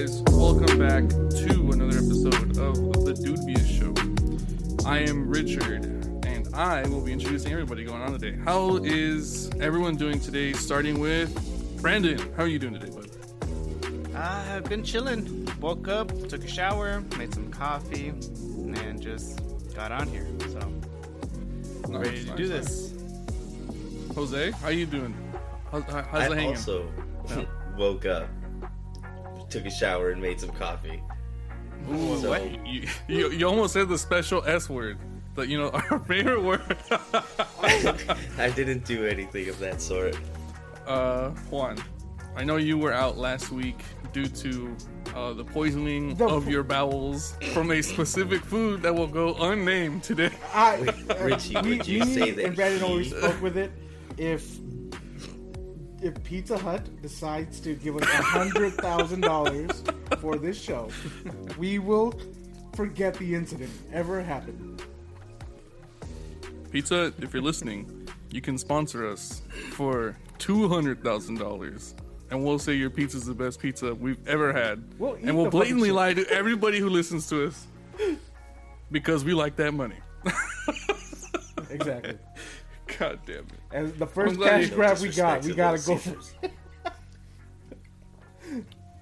guys? Welcome back to another episode of the Dudevious Show. I am Richard, and I will be introducing everybody going on today. How is everyone doing today? Starting with Brandon. How are you doing today, bud? I've been chilling. Woke up, took a shower, made some coffee, and just got on here. So, ready to do this. Jose, how you doing? How's it hanging? I also woke up, took a shower, and made some coffee. Ooh, So- what? You almost said the special S word. But, our favorite word. I didn't do anything of that sort. Juan, I know you were out last week due to the poisoning of your bowels from a specific food that will go unnamed today. Richie, would you say that and Brandon always he- spoke with it. If Pizza Hut decides to give us $100,000 for this show, we will forget the incident ever happened. Pizza, if you're listening, you can sponsor us for $200,000. And we'll say your pizza's the best pizza we've ever had. We'll eat And we'll the fucking blatantly shit. lie to everybody who listens to us. Because we like that money. Exactly. God damn it. As the first I'm glad cash you- grab No we got, disrespect we to gotta Little go for Caesars.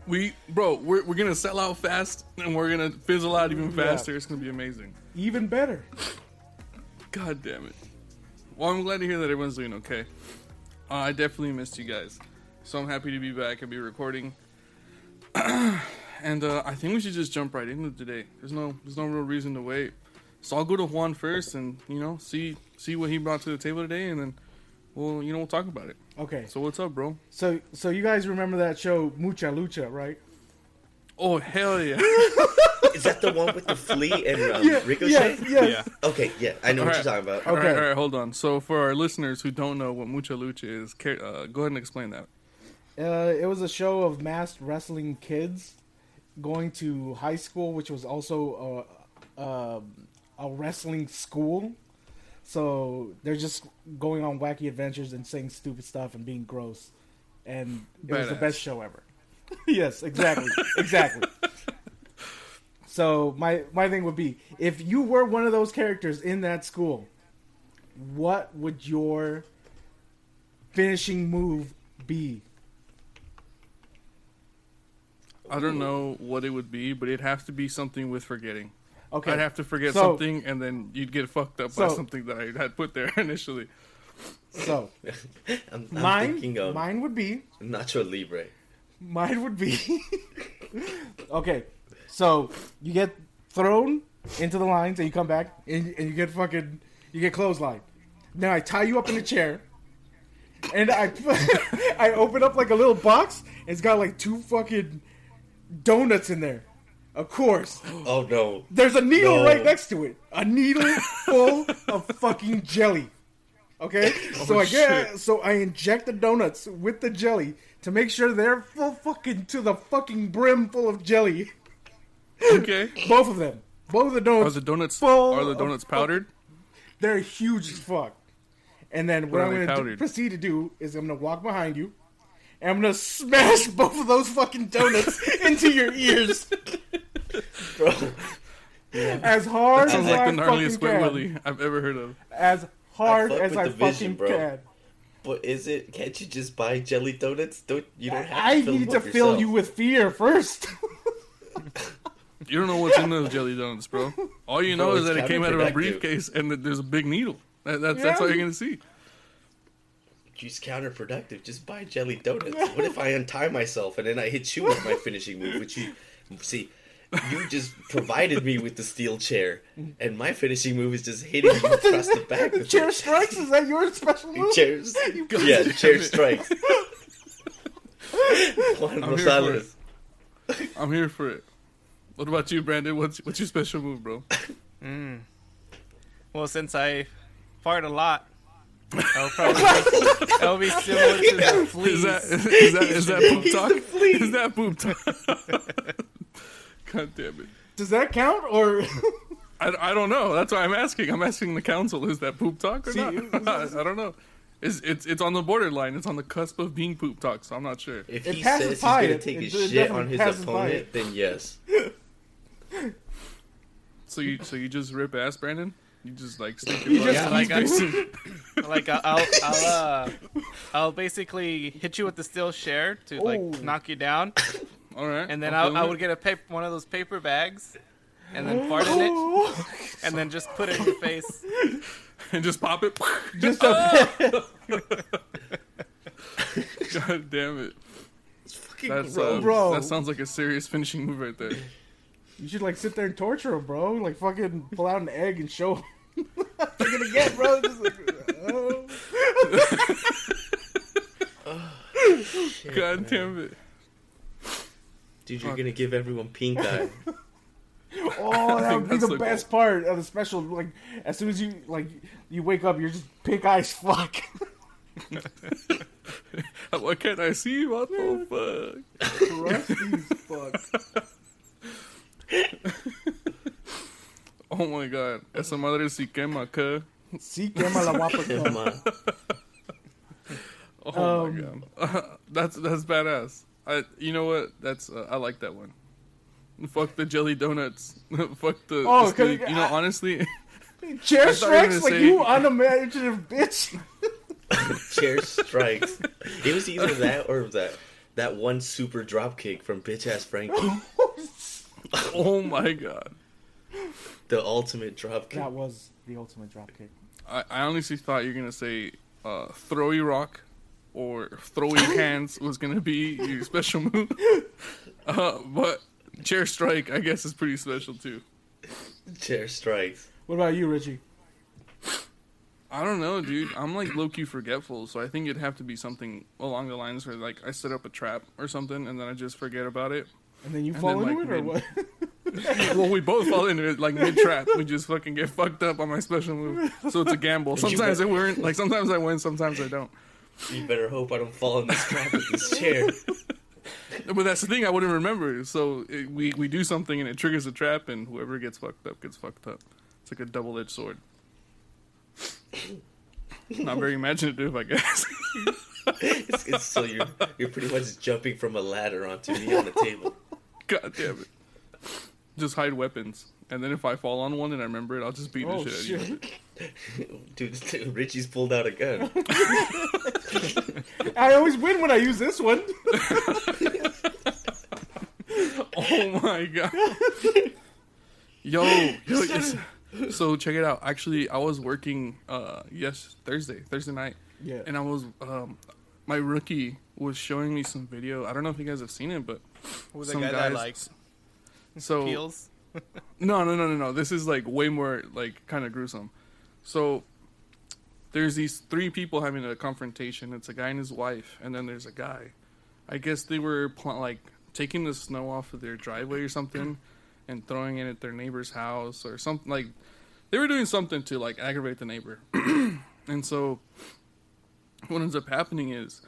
We're gonna sell out fast and we're gonna fizzle out even faster. It's gonna be amazing. even better. God damn it. Well, I'm glad to hear that everyone's doing okay. I definitely missed you guys. So I'm happy to be back and be recording. And I think we should just jump right into today. There's no real reason to wait. So I'll go to Juan first and, see what he brought to the table today, and then we'll talk about it. Okay, So what's up, bro? so you guys remember that show Mucha Lucha, right? Oh, hell yeah. Is that the one with the flea and Ricochet? Yes. Okay, yeah, I know what Alright. you're talking about. Okay. All right, hold on. So for our listeners who don't know what Mucha Lucha is, go ahead and explain that. It was a show of masked wrestling kids going to high school, which was also a wrestling school. So they're just going on wacky adventures and saying stupid stuff and being gross. And it was the Badass. best show ever. Yes, exactly. Exactly. So my thing would be, if you were one of those characters in that school, what would your finishing move be? I don't know what it would be, but it'd have to be something with forgetting. Okay. I'd have to forget So- something, and then you'd get fucked up by So- something that I had put there initially. So I'm mine thinking of would be Nacho Libre. okay. So you get thrown into the lines and you come back and you get clotheslined. Now I tie you up in a chair and I open up like a little box and it's got like 2 fucking donuts in there. Of course. Oh no. There's a needle No. right next to it. A needle full of fucking jelly. Okay? So I inject the donuts with the jelly to make sure they're full fucking to the fucking brim full of jelly. Okay. Both of them. Both of the donuts. Are the donuts full are the of donuts fuck- powdered? They're huge as fuck. And then what Or are I'm they going to powdered? proceed to do is I'm going to walk behind you and I'm going to smash both of those fucking donuts into your ears Bro. as hard Sounds as like I the fucking gnarliest wet can. willy I've ever heard of. As hard I fuck as with I the vision, fucking bro. can. But can't you just buy jelly donuts? You don't have to I fill need them to up fill yourself. you with fear first. You don't know what's in those jelly donuts, bro. All you know Bro, is that it's it came out of a counterproductive. briefcase and that there's a big needle. That's all you're gonna see. It's counterproductive. Just buy jelly donuts. What if I untie myself and then I hit you with my finishing move? Which you just provided me with the steel chair, and my finishing move is just hitting you across the back. with Chair it. strikes? Is that your special move? Chairs. God Yeah, damn chair it. strikes. Juan I'm here for Rosales. I'm here for it. What about you, Brandon? What's your special move, bro? Well, since I fart a lot, that'll be similar to the fleas. Is that poop talk? Is that poop talk? God damn it. Does that count? Or I don't know. That's why I'm asking. I'm asking the council. Is that poop talk or See, not? I don't know. It's on the borderline. It's on the cusp of being poop talk. So I'm not sure. If It he passes says he's by gonna it. take his It shit on definitely his passes by opponent, it. then yes. So you just rip ass, Brandon? You just like stick your just- butt Yeah, in his like face? I'll basically hit you with the steel chair to like Oh. knock you down, All right. and then I'm I feeling would it. get one of those paper bags, and then fart in it, and then just put it in your face. and just pop it. Just a God damn it. It's fucking That's gross. Bro. that sounds like a serious finishing move right there. You should like sit there and torture him, bro. Like fucking pull out an egg and show him what you're gonna get, bro. Just like, oh. Shit, God man. damn it. Dude, you're gonna give everyone pink eye. Oh, that think would be that's the the best part of the special. Like as soon as you wake up, you're just pink eyes fuck. Why can't I see? What the fuck? Rusty's fuck. Oh my god. Esa madre si quema, cuh. Sí, quema la guapa. Come on. Oh my god. That's badass. You know what? That's I like that one. Fuck the jelly donuts. Fuck the. Oh, the 'cause steak. You know, honestly, Chair I thought you were strikes gonna like say- you unimaginative bitch. Chair strikes. It was either that or that one super drop kick from bitch ass Frankie. oh my god. The ultimate drop kick. That was the ultimate dropkick. I honestly thought you were gonna say throwy rock or throwy hands was gonna be your special move. But chair strike, I guess, is pretty special too. Chair strikes. What about you, Richie? I don't know, dude. I'm like low key forgetful, so I think it'd have to be something along the lines where like I set up a trap or something and then I just forget about it. And then you And fall then, into like, it, or mid- what? Well, we both fall into it like mid trap. We just fucking get fucked up on my special move. So it's a gamble. Sometimes I win, like sometimes I win, sometimes I don't. You better hope I don't fall in this trap with this chair. But that's the thing, I wouldn't remember. So we do something and it triggers a trap, and whoever gets fucked up gets fucked up. It's like a double-edged sword. Not very imaginative, I guess. It's so you're pretty much jumping from a ladder onto me on the table. God damn it. Just hide weapons. And then if I fall on one and I remember it, I'll just beat Oh the shit out of you. shit! Dude, Richie's pulled out a gun. I always win when I use this one. Oh my god. Yo, yes. So check it out. Actually, I was working Thursday night. Yeah. And I was my rookie was showing me some video. I don't know if you guys have seen it, but Who's the some guy guys that likes so heels? No. This is like way more like kind of gruesome. So there's these three people having a confrontation. It's a guy and his wife, and then there's a guy. I guess they were like taking the snow off of their driveway or something, and throwing it at their neighbor's house or something. Like they were doing something to like aggravate the neighbor. And so what ends up happening is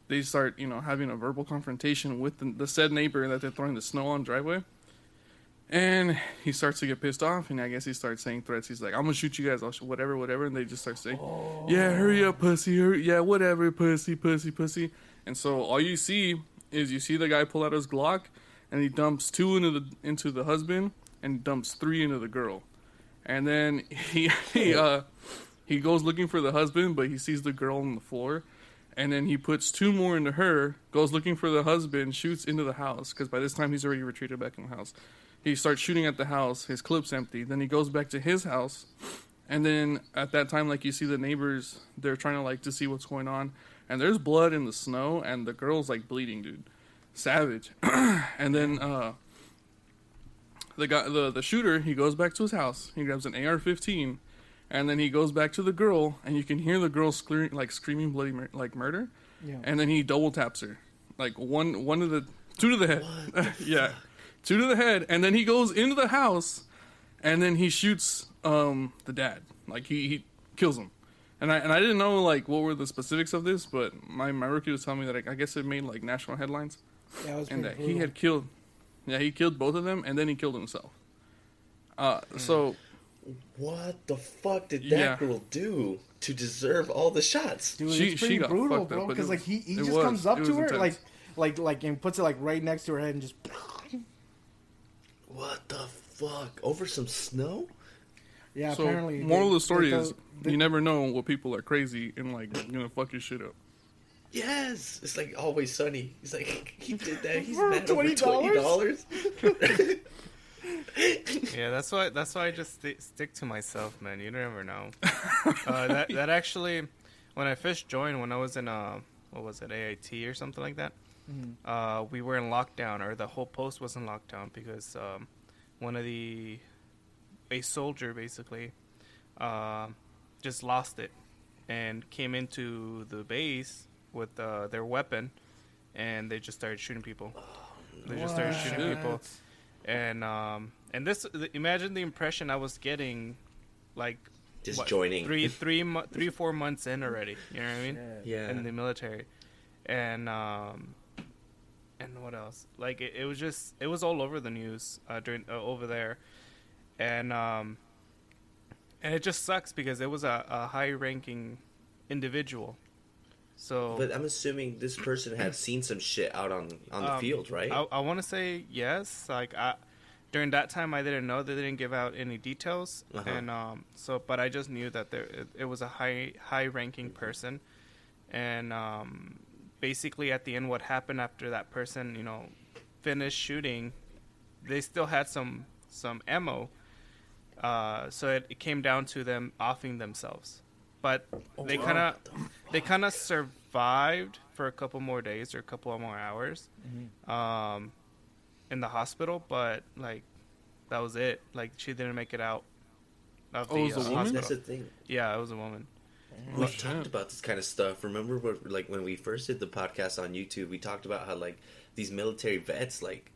they start, having a verbal confrontation with the said neighbor that they're throwing the snow on driveway. And he starts to get pissed off, and I guess he starts saying threats. He's like, I'm going to shoot you guys, whatever. And they just start saying, yeah, hurry up, pussy. Yeah, whatever, pussy. And so all you see is you see the guy pull out his Glock, and he dumps 2 into the husband and dumps 3 into the girl. And then he goes looking for the husband, but he sees the girl on the floor. And then he puts 2 more into her, goes looking for the husband, shoots into the house, because by this time he's already retreated back in the house. He starts shooting at the house, his clip's empty. Then he goes back to his house. And then at that time, like, you see the neighbors, they're trying to, like, to see what's going on. And there's blood in the snow, and the girl's, like, bleeding, dude. Savage. And then the shooter, he goes back to his house. He grabs an AR-15, and then he goes back to the girl, and you can hear the girl screaming bloody murder. Yeah. And then he double taps her, like 2 to the head. Yeah, 2 to the head, and then he goes into the house, and then he shoots the dad. Like he kills him. And I didn't know like what were the specifics of this, but my rookie was telling me that I guess it made like national headlines. Yeah, it was And pretty that he brutal. had killed, he killed both of them, and then he killed himself. So What the fuck did Yeah. that girl do to deserve all the shots? Dude, She- it's pretty she got brutal, fucked up, bro. but Because it like was- he it just was- comes up it to was her intense. like and puts it like right next to her head and just. What the fuck? Over some snow? Yeah, So, apparently. moral of the story they- is they- you never know what people are crazy and like gonna fuck your shit up. Yes. It's like Always Sunny. He's like, he did that. He's For mad over $20? $20. Yeah, that's why I just stick to myself, man. You never know. That actually, when I first joined, when I was in what was it, AIT or something like that, we were in lockdown, or the whole post was in lockdown because a soldier basically just lost it and came into the base with their weapon, and they just started shooting people. They just started shooting people. And this, imagine the impression I was getting, like, Just joining. 4 months in already. You know what I mean? Yeah. In the military, and what else? Like it was all over the news during over there, and it just sucks because it was a high-ranking individual. So, But I'm assuming this person had seen some shit out on the field, right? I want to say yes. Like during that time, I didn't know. They didn't give out any details, and but I just knew that it was a high-ranking person, and basically at the end, what happened after that person, finished shooting, they still had some ammo, so it came down to them offing themselves, but they kind of survived for a couple more days or a couple more hours, in the hospital, but like that was it. Like she didn't make it out of the it was a woman? hospital. That's the thing. Yeah, it was a woman. We've shit. talked about this kind of stuff. Remember, when we first did the podcast on YouTube, we talked about how like these military vets, like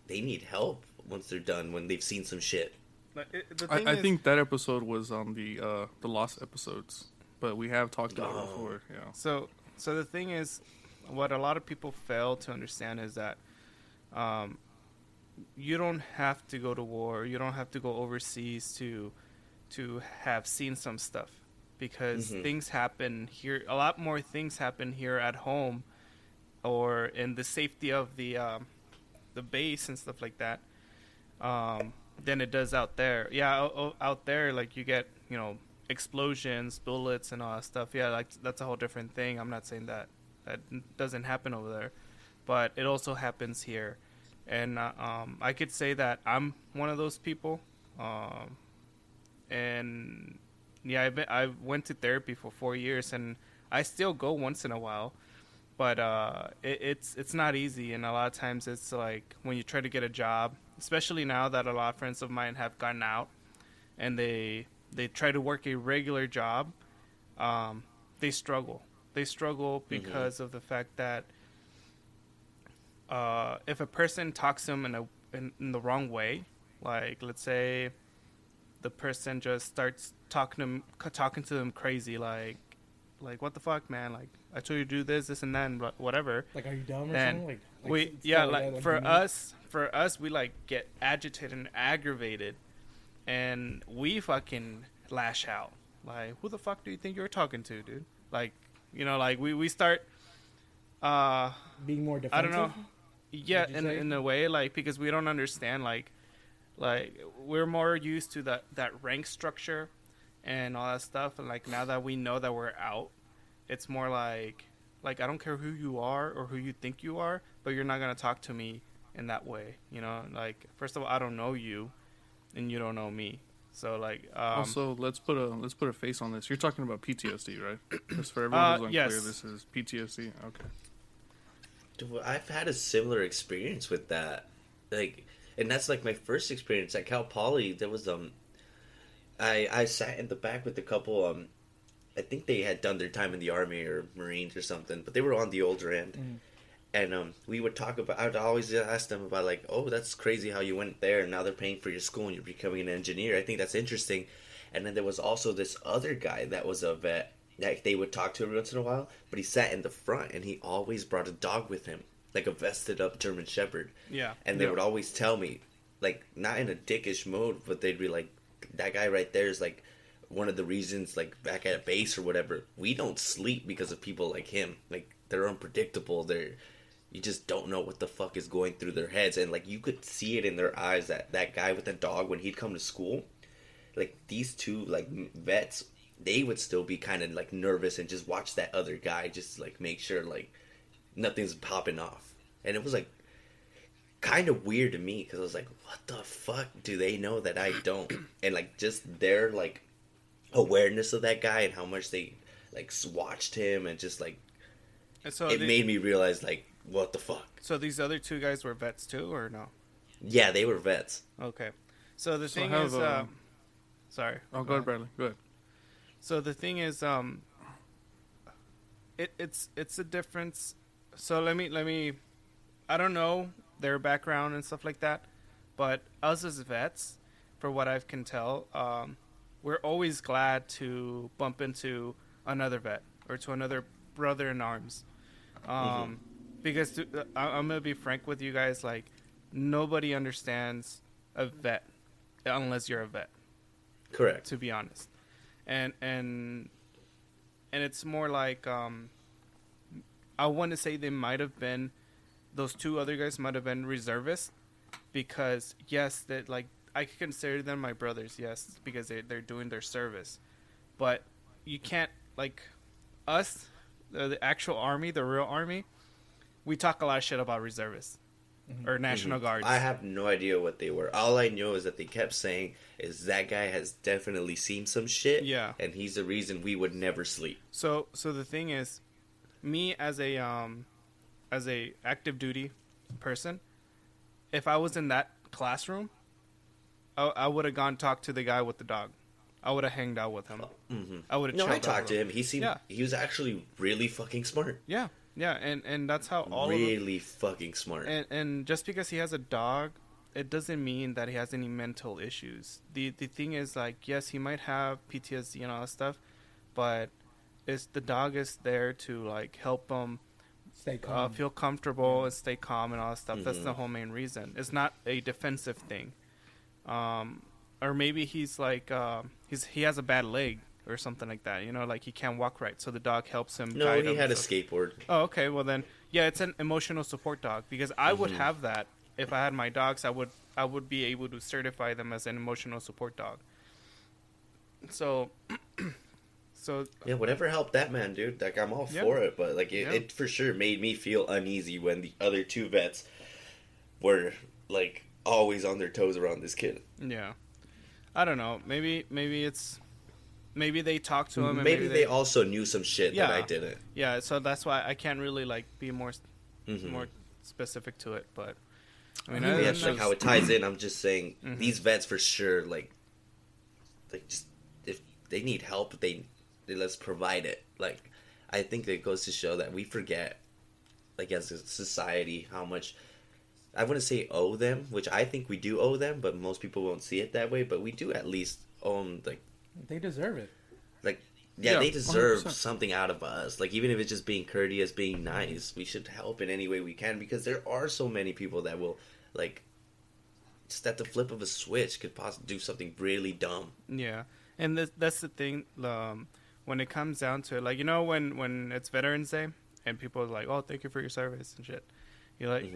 they need help once they're done when they've seen some shit. But the thing I is, think that episode was on the Lost episodes, but we have talked about it before. Yeah. so. The thing is, what a lot of people fail to understand is that you don't have to go to war. You don't have to go overseas to have seen some stuff, because things happen here. A lot more things happen here at home, or in the safety of the base and stuff like that, than it does out there. Yeah, out there, like you get explosions, bullets, and all that stuff. Yeah, like that's a whole different thing. I'm not saying that doesn't happen over there, but it also happens here. And I could say that I'm one of those people. And yeah, I went to therapy for 4 years, and I still go once in a while. But it's not easy, and a lot of times it's like when you try to get a job, especially now that a lot of friends of mine have gotten out, and they try to work a regular job, they struggle. They struggle because of the fact that if a person talks to them in the wrong way, like let's say the person just starts talking to them crazy, like what the fuck, man, like I told you to do this and that, and whatever. Like, are you dumb or And something? we stuff like that, for you know? us we like get agitated and aggravated, and we fucking lash out. Like, who the fuck do you think you're talking to, dude? Like, like we start being more defensive. I don't know. Yeah, Would you say? in a way, like, because we don't understand, like we're more used to that rank structure and all that stuff, and like now that we know that we're out, it's more like I don't care who you are or who you think you are, but you're not gonna talk to me in that way, like, first of all, I don't know you and you don't know me, so like Also, let's put a face on this. You're talking about PTSD, right? Just for everyone who's unclear, yes. this is PTSD. Okay. Dude, I've had a similar experience with that, like, and that's like my first experience at Cal Poly. There was I sat in the back with a couple. I think they had done their time in the Army or Marines or something, but they were on the older end. And we would talk about. I'd always ask them about like, oh, that's crazy how you went there, and now they're paying for your school, and you're becoming an engineer. I think that's interesting. And then there was also this other guy that was a vet that they would talk to every once in a while, but he sat in the front, and he always brought a dog with him, like a vested up German Shepherd. Yeah. And they would always tell me, like, not in a dickish mode, but they'd be like, that guy right there is like one of the reasons, like back at base or whatever, we don't sleep because of people like him. Like they're unpredictable. You just don't know what the fuck is going through their heads, and like you could see it in their eyes that guy with the dog when he'd come to school, like these two like vets, they would still be kind of like nervous and just watch that other guy just like make sure like nothing's popping off, and it was like kind of weird to me because I was like, what the fuck do they know that I don't? And like just their like awareness of that guy and how much they like watched him and just like So it made me realize like what the fuck. So these other two guys were vets too, or no? Yeah, they were vets. Okay. So the So thing have, is, sorry. Oh, go ahead, Bradley. Go ahead. So the thing is, it's a difference. So let me, I don't know their background and stuff like that, but us as vets, for what I can tell, we're always glad to bump into another vet or to another brother in arms, because I'm gonna be frank with you guys, like nobody understands a vet unless you're a vet. Correct. To be honest, and it's more like I want to say they might have been, those two other guys might have been reservists, because yes, that like I could consider them my brothers, yes, because they're doing their service, but you can't, like us, the actual army, the real army, we talk a lot of shit about reservists or National Guards. I have no idea what they were. All I know is that they kept saying is that guy has definitely seen some shit. Yeah. And he's the reason we would never sleep. So the thing is, me as a active duty person, if I was in that classroom, I would have gone talk to the guy with the dog. I would have hanged out with him. I would have. No, I talked to him. He seemed he was actually really fucking smart. Yeah, and that's how all really fucking smart. And just because he has a dog, it doesn't mean that he has any mental issues. The thing is, like, yes, he might have PTSD and all that stuff, but the dog is there to like help him Stay calm. feel comfortable and stay calm and all that stuff. That's the whole main reason. It's not a defensive thing. Or maybe he's like he has a bad leg or something like that. You know, like he can't walk right, so the dog helps him. No, guide he him, had a so. skateboard. Oh, okay. Well then, yeah, it's an emotional support dog, because I would have that if I had my dogs. I would be able to certify them as an emotional support dog. So Yeah, whatever helped that man, dude. Like I'm all for it, but like it for sure made me feel uneasy when the other two vets were like always on their toes around this kid. Yeah, I don't know. Maybe they talked to him. And maybe they also knew some shit that I didn't. Yeah, so that's why I can't really like be more specific to it. But I mean, Maybe that's like how it ties in. I'm just saying these vets for sure, like just if they need help, they let's provide it. Like I think it goes to show that we forget, like as a society, how much. I wouldn't say owe them, which I think we do owe them, but most people won't see it that way. But we do at least owe them, like they deserve it. Like, yeah, they deserve 100%. something out of us. Like, even if it's just being courteous, being nice, we should help in any way we can, because there are so many people that will, like, just at the flip of a switch could possibly do something really dumb. Yeah, and that's the thing. When it comes down to it, like, you know, when it's Veterans Day and people are like, "Oh, thank you for your service" and shit. You're like,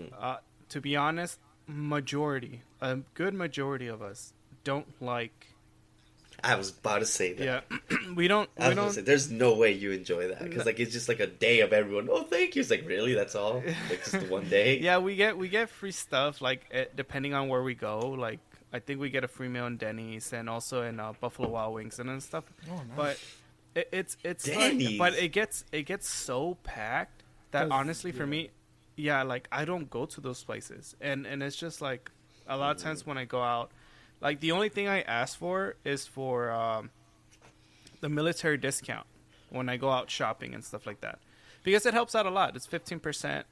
to be honest, a good majority of us don't like. I was about to say that. Yeah, we don't. Say, there's no way you enjoy that, because like it's just like a day of everyone. Oh, thank you. It's like, really, that's all. Like just the one day. Yeah, we get free stuff, like depending on where we go. Like I think we get a free meal in Denny's and also in Buffalo Wild Wings and stuff. Oh, nice. But it's Denny's. like, but it gets so packed that honestly for me, yeah, like I don't go to those places, and it's just like a lot of times when I go out. Like, the only thing I ask for is for the military discount when I go out shopping and stuff like that. Because it helps out a lot. It's 15%,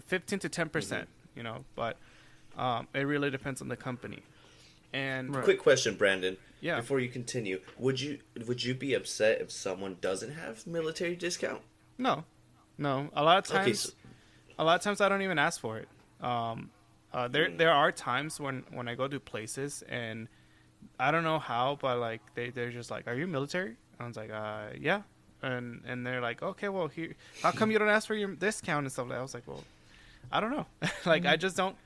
15 to 10%, you know. But it really depends on the company. And Quick question, Brandon. Yeah. Before you continue, would you be upset if someone doesn't have military discount? No. A lot of times, Okay, so- I don't even ask for it. There are times when I go to places and I don't know how, but like they're just like, "Are you military?" I was like, yeah. And they're like, "Okay, well, here, how come you don't ask for your discount and stuff like that?" I was like, "Well, I don't know. Like, I just don't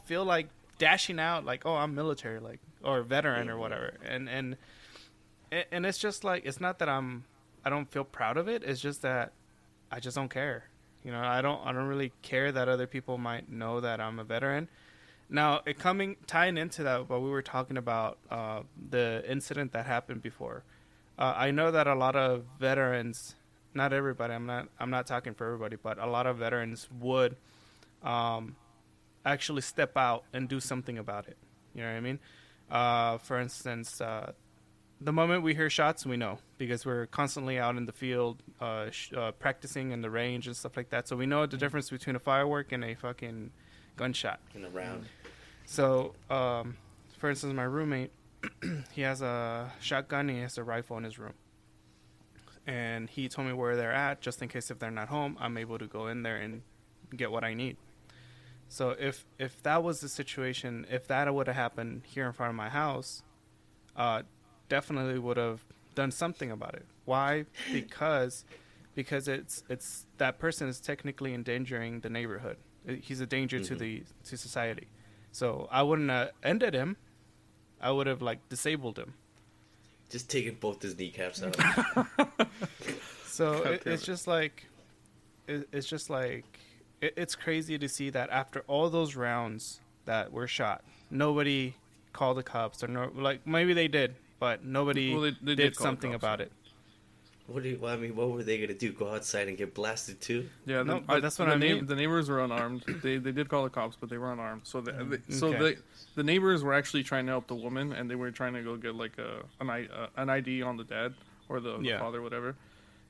feel like dashing out like, oh, I'm military, like, or veteran or whatever." And it's just like, it's not that I don't feel proud of it. It's just that I just don't care. You know, I don't really care that other people might know that I'm a veteran. Now, tying into that, what we were talking about, the incident that happened before. I know that a lot of veterans, not everybody, I'm not talking for everybody, but a lot of veterans would actually step out and do something about it. You know what I mean? For instance, the moment we hear shots, we know, because we're constantly out in the field practicing in the range and stuff like that. So we know the difference between a firework and a fucking gunshot. In a round. So, for instance, my roommate, he has a shotgun and he has a rifle in his room. And he told me where they're at, just in case if they're not home, I'm able to go in there and get what I need. So if that was the situation, if that would have happened here in front of my house, definitely would have done something about it. Why? Because it's that person is technically endangering the neighborhood. He's a danger to society. So I wouldn't have ended him. I would have like disabled him. Just taking both his kneecaps out. So it's just like, it's crazy to see that after all those rounds that were shot, nobody called the cops, or no, like maybe they did, but nobody they did something about it. What were they gonna do? Go outside and get blasted too? Yeah, no, but that's what I mean. The neighbors were unarmed. They did call the cops, but they were unarmed. So Okay. the neighbors were actually trying to help the woman, and they were trying to go get like an ID on the dad or the father, whatever.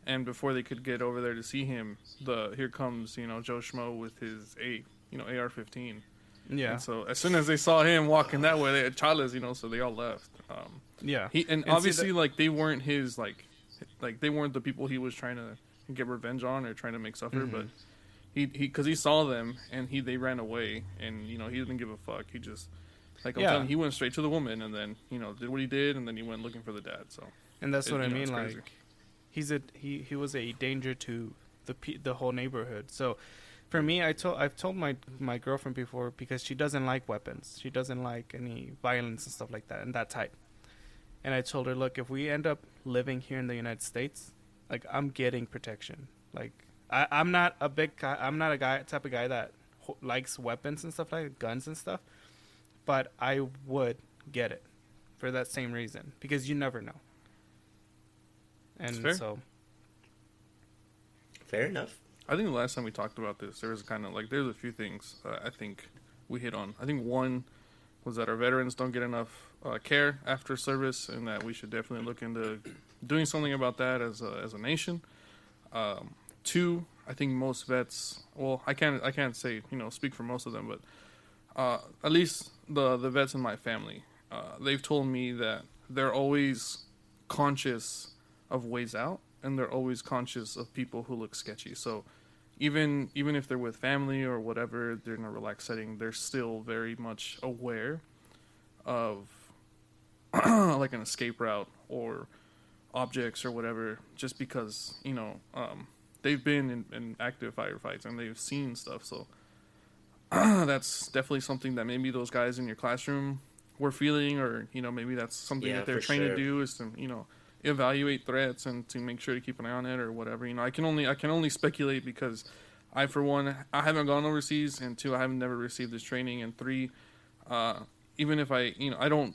And before they could get over there to see him, here comes Joe Schmo with his AR-15. Yeah. And so as soon as they saw him walking that way, they had Chales, so they all left. Yeah. And obviously like they weren't his like they weren't the people he was trying to get revenge on or trying to make suffer, but because he saw them and they ran away, and he didn't give a fuck. He just I'm telling you, he went straight to the woman and then did what he did, and then he went looking for the dad. So and that's what I mean. Crazy. Like he was a danger to the whole neighborhood. So for me, I've told my girlfriend before, because she doesn't like weapons. She doesn't like any violence and stuff like that and that type. And I told her, look, if we end up living here in the United States, like, I'm getting protection. Like, I'm not a big guy. I'm not type of guy that likes weapons and stuff like guns and stuff. But I would get it for that same reason, because you never know. And fair. so, Fair enough. I think the last time we talked about this, there was there's a few things I think we hit on. I think one was that our veterans don't get enough care after service, and that we should definitely look into doing something about that as a nation. Two, I think most vets, well, I can't say speak for most of them, but at least the vets in my family, they've told me that they're always conscious of ways out, and they're always conscious of people who look sketchy. So even if they're with family or whatever, they're in a relaxed setting, they're still very much aware of like an escape route or objects or whatever, just because they've been in active firefights and they've seen stuff. So that's definitely something that maybe those guys in your classroom were feeling, or maybe that's something that they're trained to do, is to evaluate threats and to make sure to keep an eye on it or whatever. I can only speculate, because I, for one, I haven't gone overseas, and two, I haven't never received this training, and three, even if I don't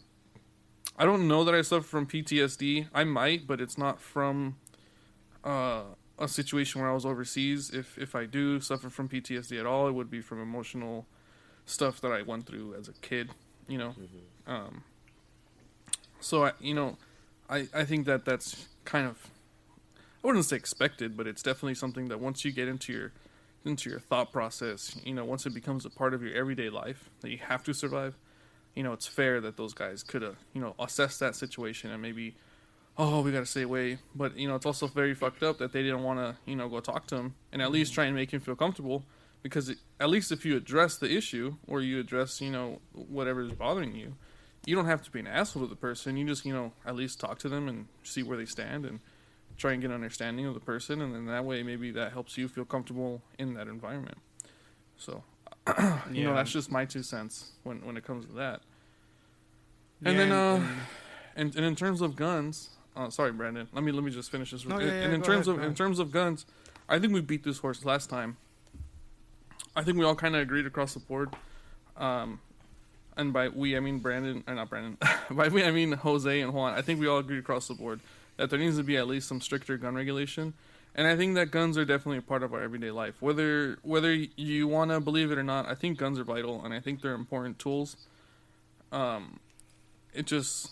know that I suffer from PTSD. I might, but it's not from a situation where I was overseas. If I do suffer from PTSD at all, it would be from emotional stuff that I went through as a kid, So I think that's kind of, I wouldn't say expected, but it's definitely something that once you get into your thought process, once it becomes a part of your everyday life that you have to survive, it's fair that those guys could have, assessed that situation and maybe, we got to stay away. But, it's also very fucked up that they didn't want to, go talk to him and at least try and make him feel comfortable, because at least if you address the issue, or you address, whatever is bothering you, you don't have to be an asshole to the person. You just, at least talk to them and see where they stand and try and get an understanding of the person. And then that way, maybe that helps you feel comfortable in that environment. So, that's just my 2 cents when it comes to that. And then, and in terms of guns, sorry, Brandon. Let me just finish this. In terms of guns, I think we beat this horse last time. I think we all kind of agreed across the board. And by we, I mean Brandon, or not Brandon. By we, I mean Jose and Juan. I think we all agreed across the board that there needs to be at least some stricter gun regulation. And I think that guns are definitely a part of our everyday life. Whether you want to believe it or not, I think guns are vital, and I think they're important tools. It just,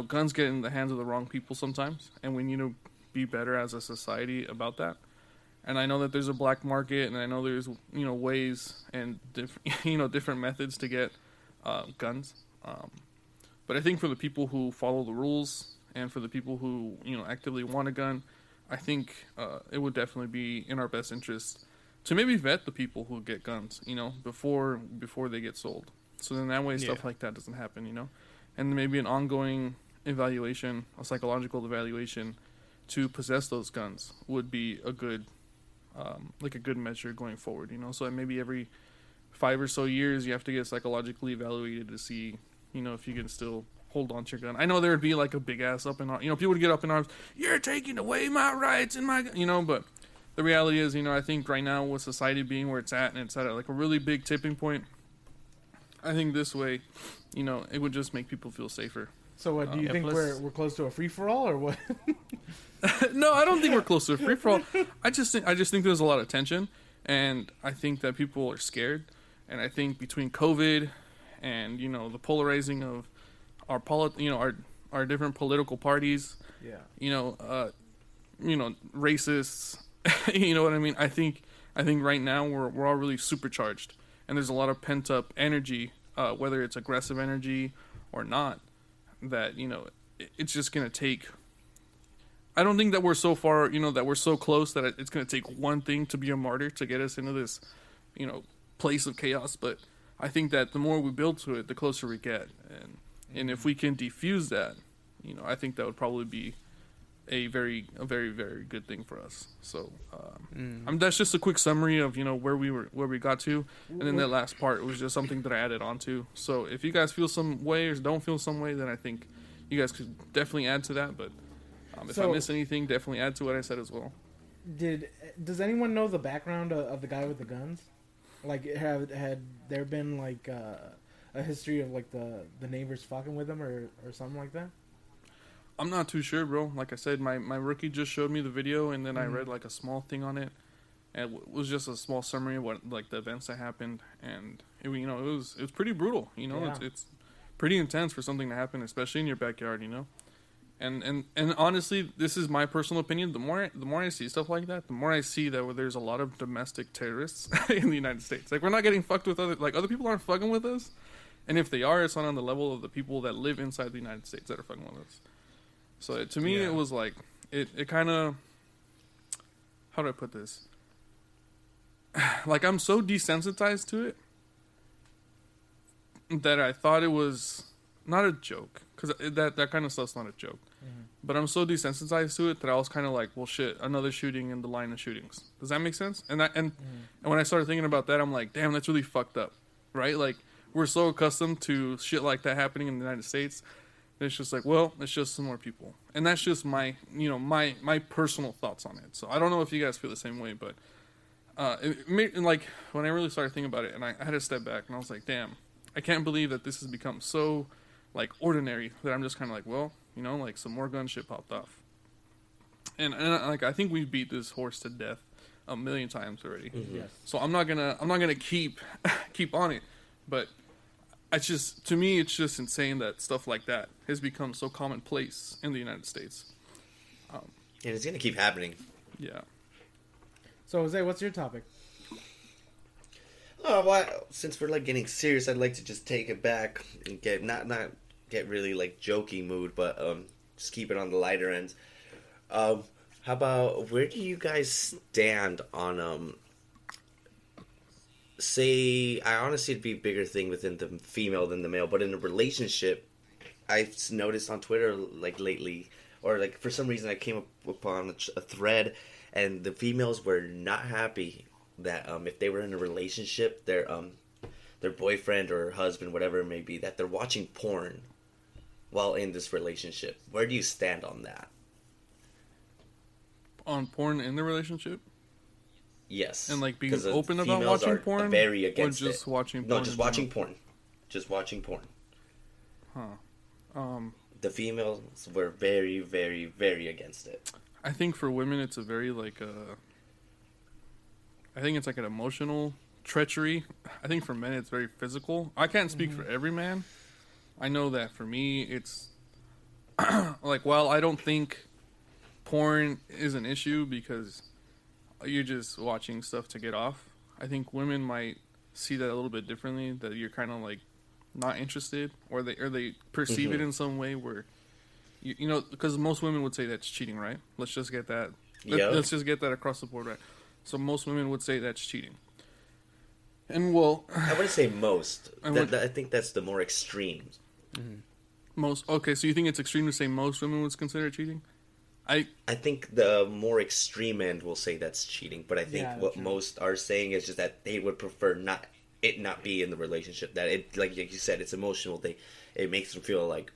guns get in the hands of the wrong people sometimes, and we need to be better as a society about that. And I know that there's a black market, and I know there's, ways and different methods to get guns. But I think for the people who follow the rules and for the people who, actively want a gun, I think it would definitely be in our best interest to maybe vet the people who get guns, before they get sold. So then that way stuff like that doesn't happen, And maybe an ongoing evaluation, a psychological evaluation to possess those guns would be a good measure going forward, So maybe every 5 or so years you have to get psychologically evaluated to see, if you can still hold on to your gun. I know there would be like a big ass up in arms, people would get up in arms, you're taking away my rights and my, but the reality is, I think right now with society being where it's at and it's at like a really big tipping point, I think this way, it would just make people feel safer. So what, do you think we're close to a free-for-all or what? No, I don't think we're close to a free-for-all. I just think there's a lot of tension, and I think that people are scared. And I think between COVID and, the polarizing of our our different political parties, racists, you know what I mean? I think right now we're all really supercharged, and there's a lot of pent-up energy, whether it's aggressive energy or not, that, it's just going to take... I don't think that we're so far, that we're so close that it's going to take one thing to be a martyr to get us into this, place of chaos. But I think that the more we build to it, the closer we get. And if we can defuse that, I think that would probably be a very, very good thing for us. So that's just a quick summary of, where we got to. And then that last part was just something that I added on to. So if you guys feel some way or don't feel some way, then I think you guys could definitely add to that. But if I miss anything, definitely add to what I said as well. Does anyone know the background of the guy with the guns? Like, had there been like a history of like the neighbors fucking with him or something like that? I'm not too sure, bro. Like I said, my rookie just showed me the video, and then I read like a small thing on it. And it was just a small summary of what like the events that happened, and it was pretty brutal. It's pretty intense for something to happen, especially in your backyard. And honestly, this is my personal opinion. The more I see stuff like that, the more I see that there's a lot of domestic terrorists in the United States. Like, we're not getting fucked with other people aren't fucking with us, and if they are, it's not on the level of the people that live inside the United States that are fucking with us. So to me, it was like it kind of, how do I put this? Like, I'm so desensitized to it that I thought it was not a joke, because that kind of stuff's not a joke. Mm-hmm. But I'm so desensitized to it that I was kind of like, well, shit, another shooting in the line of shootings. Does that make sense? And when I started thinking about that, I'm like, damn, that's really fucked up, right? Like, we're so accustomed to shit like that happening in the United States. It's just like, well, it's just some more people. And that's just my personal thoughts on it. So I don't know if you guys feel the same way, but like, when I really started thinking about it, and I had to step back, and I was like, damn, I can't believe that this has become so, like, ordinary, that I'm just kind of like, well, like, some more gun shit popped off. And like, I think we beat this horse to death a million times already. Mm-hmm. Yes. So I'm not gonna keep on it, but to me, it's just insane that stuff like that has become so commonplace in the United States. And it's going to keep happening. Yeah. So, Jose, what's your topic? Oh, well, since we're, like, getting serious, I'd like to just take it back and get, not get really, like, jokey mood, but just keep it on the lighter end. How about, where do you guys stand on, say, I honestly, it'd be a bigger thing within the female than the male, but in a relationship, I've noticed on Twitter like lately, or like for some reason I came upon a thread, and the females were not happy that if they were in a relationship, their boyfriend or husband, whatever it may be, that they're watching porn while in this relationship. Where do you stand on that? On porn in the relationship? Yes. And like being open about watching porn? Very against or just it. watching porn? No, just watching porn. Just watching porn. Huh. The females were very, very, very against it. I think for women it's a very like I think it's like an emotional treachery. I think for men it's very physical. I can't speak for every man. I know that for me it's like, while I don't think porn is an issue because you're just watching stuff to get off, I think women might see that a little bit differently, that you're kind of like not interested, or they perceive it in some way where you know, because most women would say that's cheating, right? Let's just get that let's just get that across the board, right? So most women would say that's cheating. And well, I wouldn't say most. I think that's the more extreme. Most. Okay, so you think it's extreme to say most women would consider it cheating? I think the more extreme end will say that's cheating, but I think what most are saying is just that they would prefer not be in the relationship. That it, like you said, it's emotional. It makes them feel like,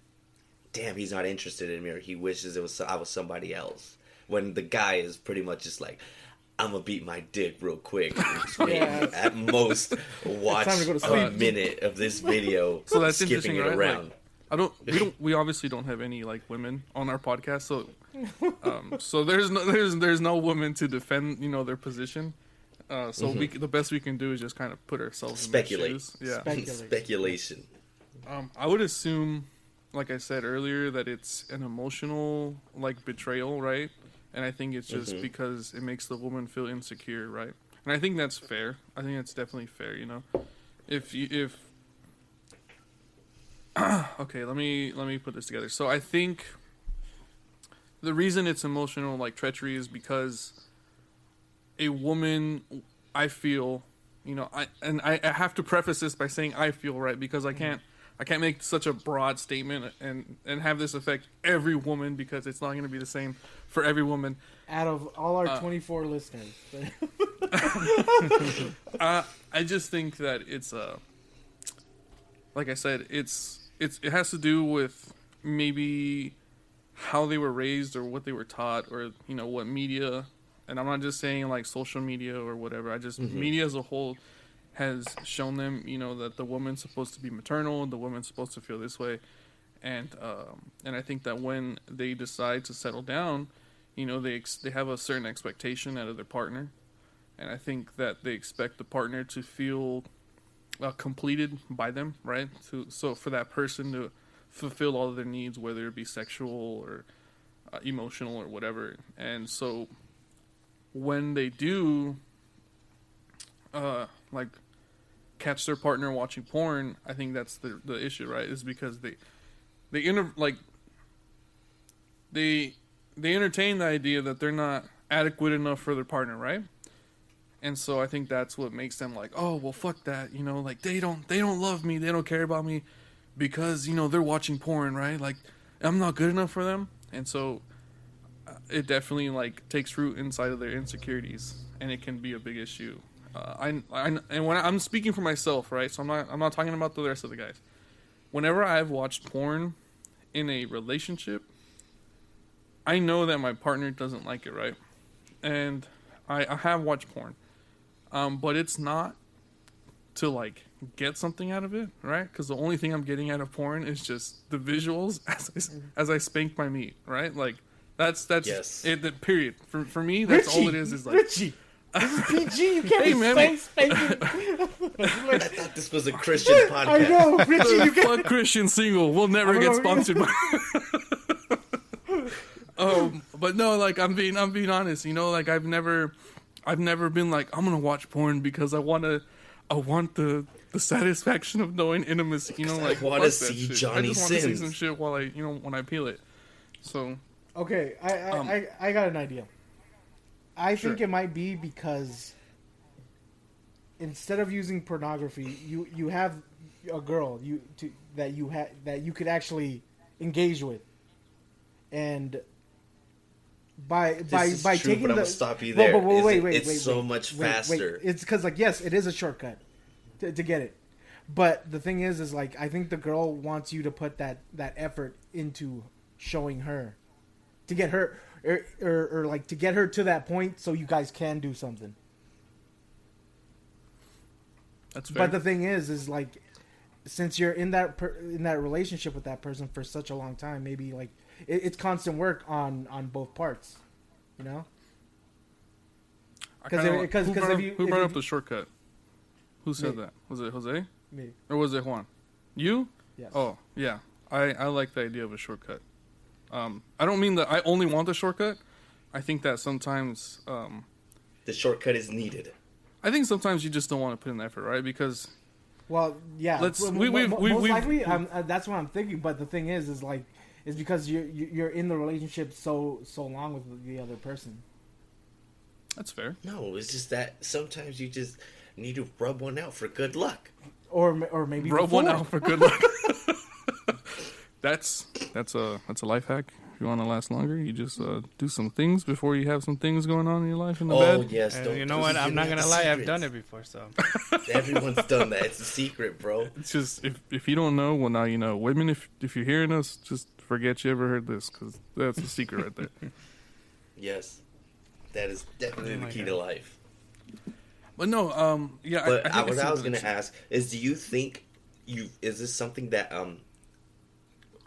damn, he's not interested in me, or he wishes I was somebody else. When the guy is pretty much just like, I'm gonna beat my dick real quick. At most, watch a minute of this video. So that's skipping it right? around. Like, we obviously don't have any like women on our podcast, so so there's no woman to defend, you know, their position. So the best we can do is just kind of put ourselves in their shoes. Yeah, speculation. I would assume, like I said earlier, that it's an emotional like betrayal, right? And I think it's just because it makes the woman feel insecure, right? And I think that's fair. I think that's definitely fair, you know. If okay, let me put this together. So I think the reason it's emotional like treachery is because a woman, I feel, you know, I have to preface this by saying I feel, right? Because I can't make such a broad statement and have this affect every woman, because it's not going to be the same for every woman. Out of all our 24 listeners. I just think that it's like I said, it has to do with maybe how they were raised or what they were taught, or, you know, what media, and I'm not just saying like social media or whatever. I just media as a whole has shown them, you know, that the woman's supposed to be maternal, the woman's supposed to feel this way, and I think that when they decide to settle down, you know, they have a certain expectation out of their partner, and I think that they expect the partner to feel completed by them, right? So for that person to fulfill all of their needs, whether it be sexual or emotional or whatever, and so when they do like catch their partner watching porn, I think that's the issue, right? Is because they entertain the idea that they're not adequate enough for their partner, right? And so I think that's what makes them like, oh, well, fuck that, you know, like they don't love me, they don't care about me because, you know, they're watching porn, right? Like I'm not good enough for them. And so it definitely like takes root inside of their insecurities, and it can be a big issue. And when I'm speaking for myself, right? So I'm not talking about the rest of the guys. Whenever I've watched porn in a relationship, I know that my partner doesn't like it, right? And I have watched porn, but it's not to like get something out of it, right? Because the only thing I'm getting out of porn is just the visuals as I spank my meat, right? Like that's yes. it. The period for me. That's Richie, all it is like Richie. This is PG. You can't be spanking. I thought this was a Christian podcast. I know, Richie. You can't. Fuck Christian single. We'll never get sponsored by. But no, like I'm being honest. You know, like I've never been like, I'm gonna watch porn because I want the satisfaction of knowing intimacy. You know, like I want to see Johnny I just want to see Sins. some shit while when I peel it. So okay, I got an idea. I think Sure. it might be because instead of using pornography, you have a girl that you could actually engaged with, and by This is true, taking but I'm the gonna stop you there. wait, It's so much faster. It's because like yes, it is a shortcut to get it, but the thing is like I think the girl wants you to put that effort into showing her to get her or like to get her to that point so you guys can do something. That's fair. But the thing is like since you're in that relationship with that person for such a long time, maybe like it's constant work on both parts, you know. Who brought up the shortcut? Who said that? Was it Jose? Me. Or was it Juan? You? Yes. Oh, yeah. I like the idea of a shortcut. I don't mean that I only want the shortcut. I think that sometimes The shortcut is needed. I think sometimes you just don't want to put in the effort, right? Because well, yeah. Let's- Most likely, that's what I'm thinking. But the thing is like, is because you're in the relationship so long with the other person. that's fair. No, it's just that sometimes you just need to rub one out for good luck. Or maybe Rub before. one out for good luck. That's a life hack. If you want to last longer, you just do some things before you have some things going on in your life in the Oh bed. yes, And you know what? I'm not gonna lie. I've done it before, so Everyone's done that. It's a secret, bro. It's just if you don't know, well now you know. Women, if you're hearing us, just forget you ever heard this because that's the secret right there. Yes, that is definitely Oh the my key God. to life. But no, yeah. But I think what it's I was something gonna ask is, do you think is this something that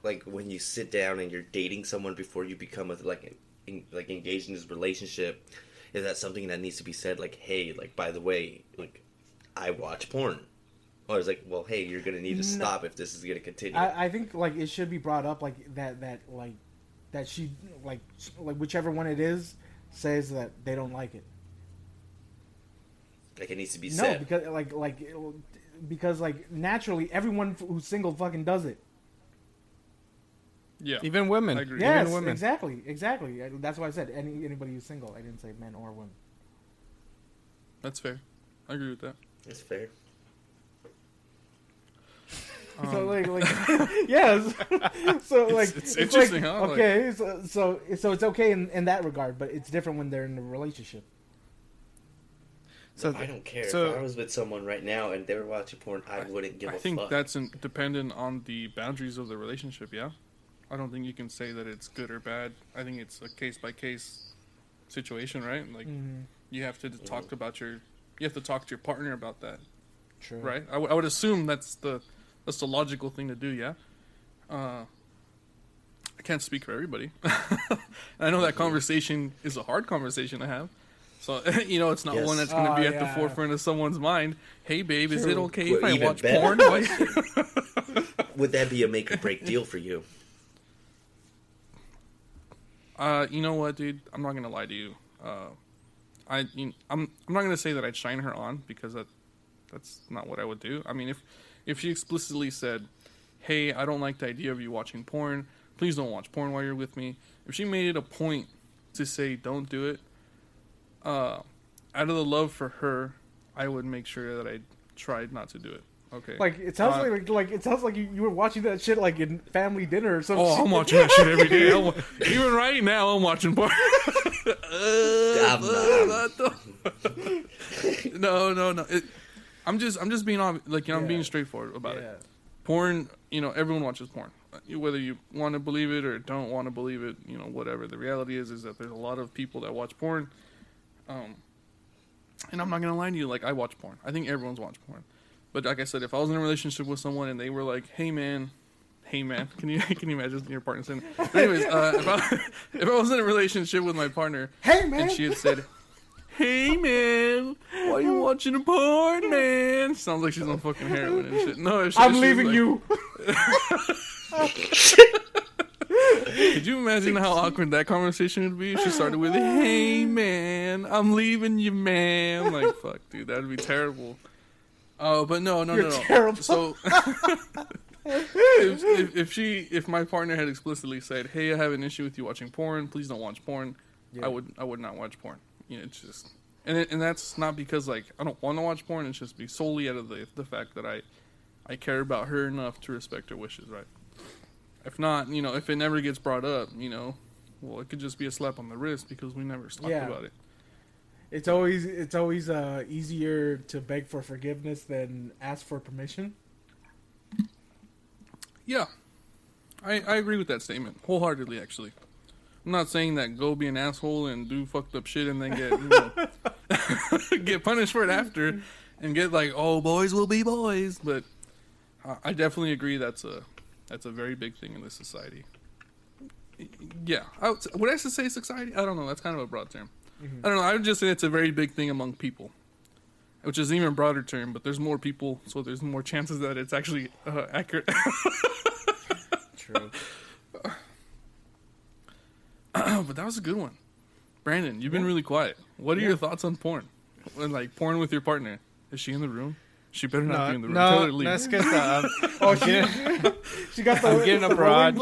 like when you sit down and you're dating someone before you become engaged in this relationship, is that something that needs to be said? Like, hey, like by the way, like I watch porn, or is like, well, hey, you're gonna need to stop if this is gonna continue. I think like it should be brought up like that she like whichever one it is says that they don't like it. Like it needs to be No, said. because like naturally everyone who's single fucking does it. Yeah, even women. I agree. Yes, Even women. exactly. That's why I said anybody who's single. I didn't say men or women. That's fair. I agree with that. It's fair. So like yes. So like it's interesting, like, huh? Like- okay, so it's okay in that regard, but it's different when they're in a relationship. So I don't care. so- if I was with someone right now and they were watching porn, I wouldn't give I a think fuck. that's dependent on the boundaries of the relationship. Yeah, I don't think you can say that it's good or bad. I think it's a case by case situation, right? Like you have to talk about you have to talk to your partner about that, True. right? I would assume that's the logical thing to do. Yeah. I can't speak for everybody. I know that conversation is a hard conversation to have. So, it's not Yes. one that's going to be at the yeah. forefront of someone's mind. Hey, babe, is it True. okay Well, if I even watch better. porn? Would that be a make or break deal for you? You know what, dude? I'm not going to lie to you. I'm not going to say that I'd shine her on because that's not what I would do. I mean, if she explicitly said, hey, I don't like the idea of you watching porn. Please don't watch porn while you're with me. If she made it a point to say don't do it, out of the love for her, I would make sure that I tried not to do it. Okay. Like it sounds like it sounds like you were watching that shit like in family dinner or something. Oh, I'm watching that shit every day. Even right now, I'm watching porn. No. I'm just being I'm being straightforward about it. Porn, everyone watches porn. Whether you want to believe it or don't want to believe it, whatever. The reality is that there's a lot of people that watch porn. And I'm not gonna lie to you, like I watch porn. I think everyone's watched porn. But like I said, if I was in a relationship with someone and they were like, "Hey man," can you imagine your partner saying? Anyways, if I was in a relationship with my partner, Hey man, and she had said, "Hey man, why are you watching a porn, man?" Sounds like she's on fucking heroin and shit. No, I'm leaving you. Could you imagine how awkward that conversation would be if she started with, "Hey man, I'm leaving you, man"? Like, fuck, dude, that'd be terrible. Oh, but no. You're terrible. So, if my partner had explicitly said, "Hey, I have an issue with you watching porn. Please don't watch porn," Yeah. I would not watch porn. It's just, and that's not because like I don't want to watch porn. It's just be solely out of the fact that I care about her enough to respect her wishes. Right. If not, if it never gets brought up, well, it could just be a slap on the wrist because we never talked about it. It's always easier to beg for forgiveness than ask for permission. Yeah, I agree with that statement wholeheartedly. Actually, I'm not saying that go be an asshole and do fucked up shit and then get get punished for it after and get like, oh, boys will be boys. But I definitely agree that's a very big thing in this society. Yeah, would I say society? I don't know. That's kind of a broad term. I don't know. I would just say it's a very big thing among people, which is an even broader term. But there's more people, so there's more chances that it's actually accurate. True. But that was a good one. Brandon, you've been really quiet. What are your thoughts on porn? Like porn with your partner. Is she in the room? She better not be in the room. Tell her to leave. That's because she got the. I'm getting a barrage.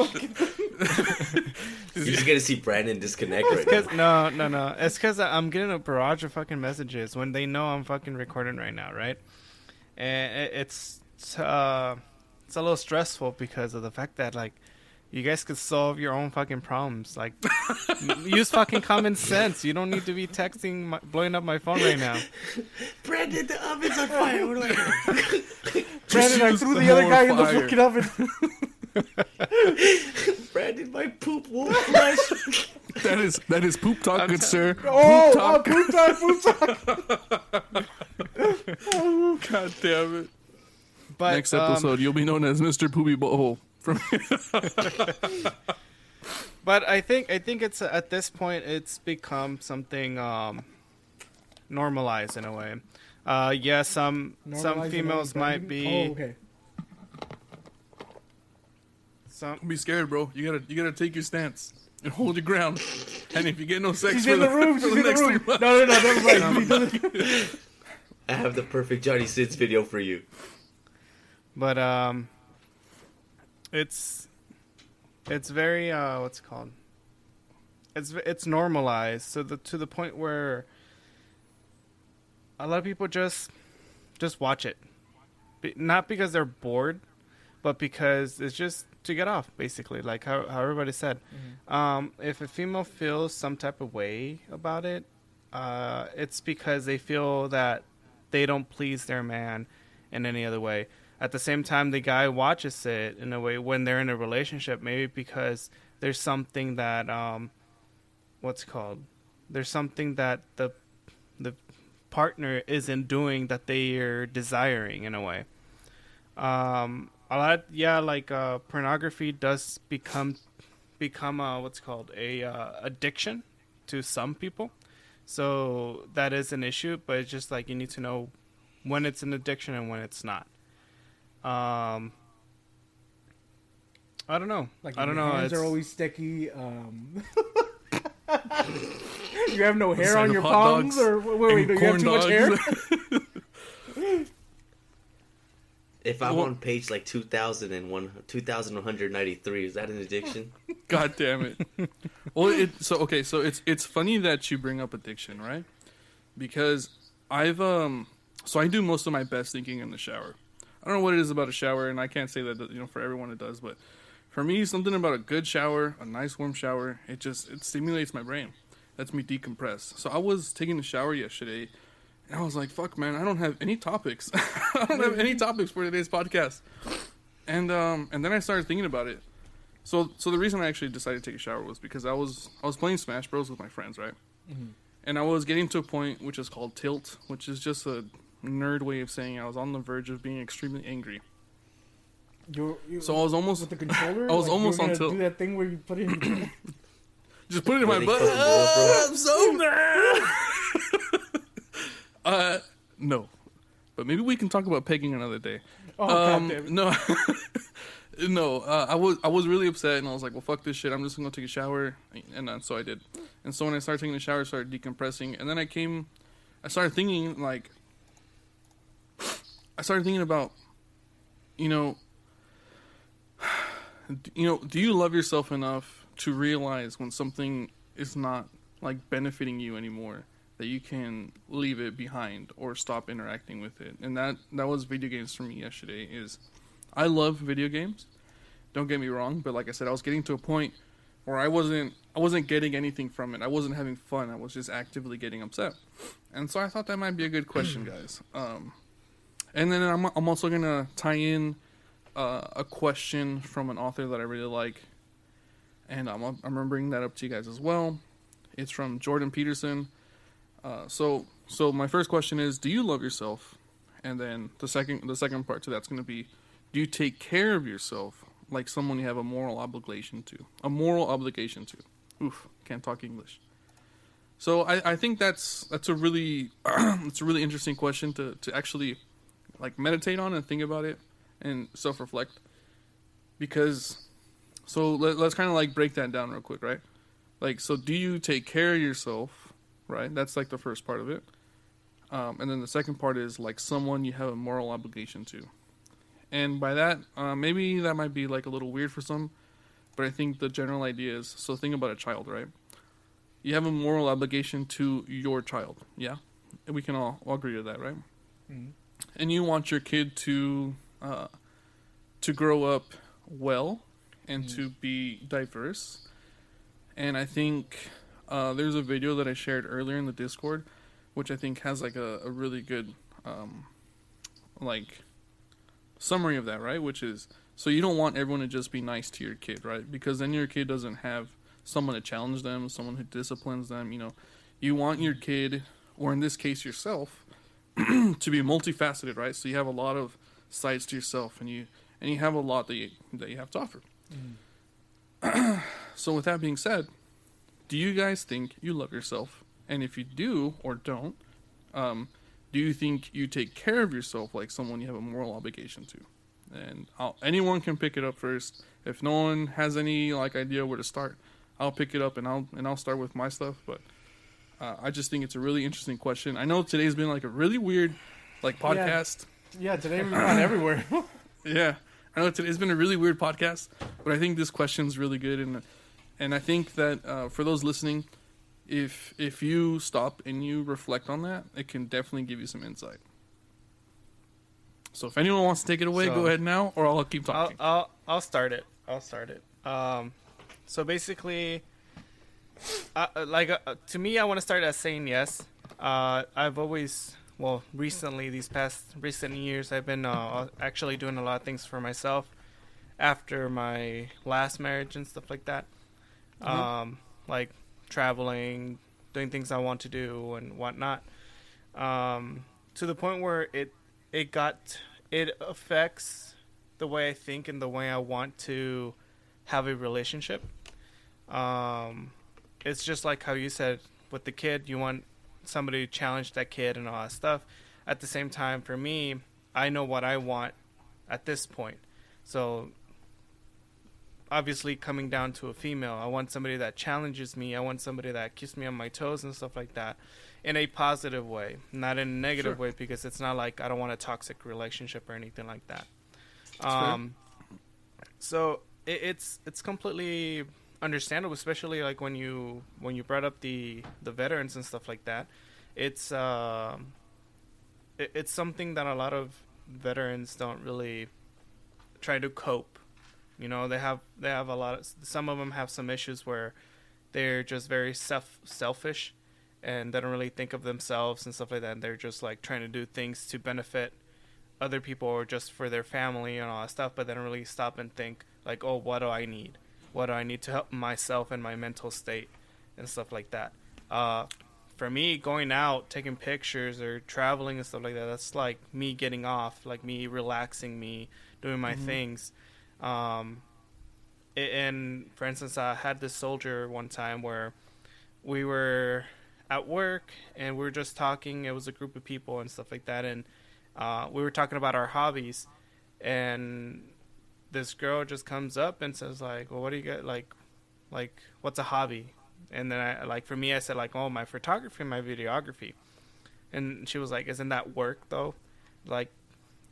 You're just gonna see Brandon disconnect right now. No. It's because I'm getting a barrage of fucking messages when they know I'm fucking recording right now, right? And it's a little stressful because of the fact that like you guys could solve your own fucking problems. Like use fucking common sense. You don't need to be texting, blowing up my phone right now. Brandon, the oven's on fire. We're like, Brandon, I threw the other guy in the fucking oven. Brandon, my poop won't flush. That is poop talk, good sir. Poop talk. God damn it. But, next episode, you'll be known as Mr. Poopy Butthole. But I think it's at this point it's become something normalized in a way. Yeah, some females might be. Oh, okay. Be scared, bro. You gotta take your stance and hold your ground. And if you get no sex, she's in the room. She's in the room. No, never mind. I have the perfect Johnny Sins video for you. But it's very what's it called? It's normalized to the point where a lot of people just watch it, not because they're bored, but because it's just to get off, basically, like how everybody said. If a female feels some type of way about it, it's because they feel that they don't please their man in any other way. At the same time, the guy watches it in a way when they're in a relationship, maybe because there's something that there's something that the partner isn't doing that they're desiring in a way. A lot, pornography does become a addiction to some people. So that is an issue, but it's just like you need to know when it's an addiction and when it's not. I don't know. Like I don't know. Your hands are always sticky. You have no hair on your palms, or wait, do you have too much hair? If I'm on page like 2193, is that an addiction? God damn it! Well, it's funny that you bring up addiction, right? Because I do most of my best thinking in the shower. I don't know what it is about a shower, and I can't say that for everyone it does, but for me, something about a good shower, a nice warm shower, it stimulates my brain. Lets me decompress. So I was taking a shower yesterday, and I was like, "Fuck, man, I don't have any topics. I don't have any topics for today's podcast." And then I started thinking about it. So the reason I actually decided to take a shower was because I was playing Smash Bros with my friends, right? Mm-hmm. And I was getting to a point which is called tilt, which is just a nerd way of saying I was on the verge of being extremely angry. So I was almost with the controller. I was almost on tilt. Do that thing where you put it in. Just put it in my butt. I'm so mad. No, but maybe we can talk about pegging another day. Oh, God damn it. No, no. I was really upset, and I was like, "Well, fuck this shit. I'm just gonna take a shower," and so I did. And so when I started taking a shower, I started decompressing, and then I started thinking about, do you love yourself enough to realize when something is not like benefiting you anymore, that you can leave it behind or stop interacting with it? And that was video games for me yesterday. I love video games, Don't get me wrong, but like I said, I was getting to a point where I wasn't getting anything from it. I wasn't having fun. I was just actively getting upset. And so I thought that might be a good question, guys. And then I'm also gonna tie in a question from an author that I really like, and I'm gonna bring that up to you guys as well. It's from Jordan Peterson. So my first question is, do you love yourself? And then the second part to that's gonna be, do you take care of yourself like someone you have a moral obligation to? A moral obligation to. Oof, can't talk English. So I think that's a really it's a really interesting question to actually like meditate on and think about it and self-reflect. Because so let's kind of like break that down real quick, right? Like, so do you take care of yourself, right? That's like the first part of it. And then the second part is like someone you have a moral obligation to. And by that, maybe that might be like a little weird for some, but I think the general idea is, so think about a child, right? You have a moral obligation to your child, yeah? And we can all agree to that, right? Mm-hmm. And you want your kid to grow up well and to be diverse. And I think there's a video that I shared earlier in the Discord, which I think has like a really good like summary of that, right? Which is, so you don't want everyone to just be nice to your kid, right? Because then your kid doesn't have someone to challenge them, someone who disciplines them. You know, you want your kid, or in this case yourself, to be multifaceted, right? So you have a lot of sides to yourself, and you have a lot that you have to offer. So with that being said, do you guys think you love yourself? And if you do or don't, do you think you take care of yourself like someone you have a moral obligation to? And anyone can pick it up first. If no one has any like idea where to start, I'll pick it up and I'll start with my stuff. But I just think it's a really interesting question. I know today's been like a really weird like podcast. Yeah, today we've gone everywhere. Yeah, I know today's been a really weird podcast, but I think this question's really good, and I think that for those listening, if you stop and you reflect on that, it can definitely give you some insight. So if anyone wants to take it away, go ahead now, or I'll keep talking. I'll start it. So basically, to me, I want to start as saying yes. I've always, recently, these past recent years, I've been actually doing a lot of things for myself after my last marriage and stuff like that. Like traveling, doing things I want to do and whatnot. To the point where it affects the way I think and the way I want to have a relationship. It's just like how you said with the kid, you want somebody to challenge that kid and all that stuff. At the same time, for me, I know what I want at this point. So obviously coming down to a female, I want somebody that challenges me. I want somebody that keeps me on my toes and stuff like that in a positive way, not in a negative way, because it's not like I don't want a toxic relationship or anything like that. So it's completely understandable, especially like when you brought up the veterans and stuff like that. It's something that a lot of veterans don't really try to cope. You know, they have a lot of, some of them have some issues where they're just very selfish and they don't really think of themselves and stuff like that. And they're just like trying to do things to benefit other people or just for their family and all that stuff, but they don't really stop and think like, oh, what do I need? What do I need to help myself and my mental state and stuff like that? For me, going out, taking pictures or traveling and stuff like that, that's like me getting off, like me relaxing, me doing my things. And for instance, I had this soldier one time where we were at work and we were just talking. It was a group of people and stuff like that. And we were talking about our hobbies, and this girl just comes up and says like, well, what do you got? Like what's a hobby? And then I said like, oh, my photography and my videography. And she was like, isn't that work though? Like,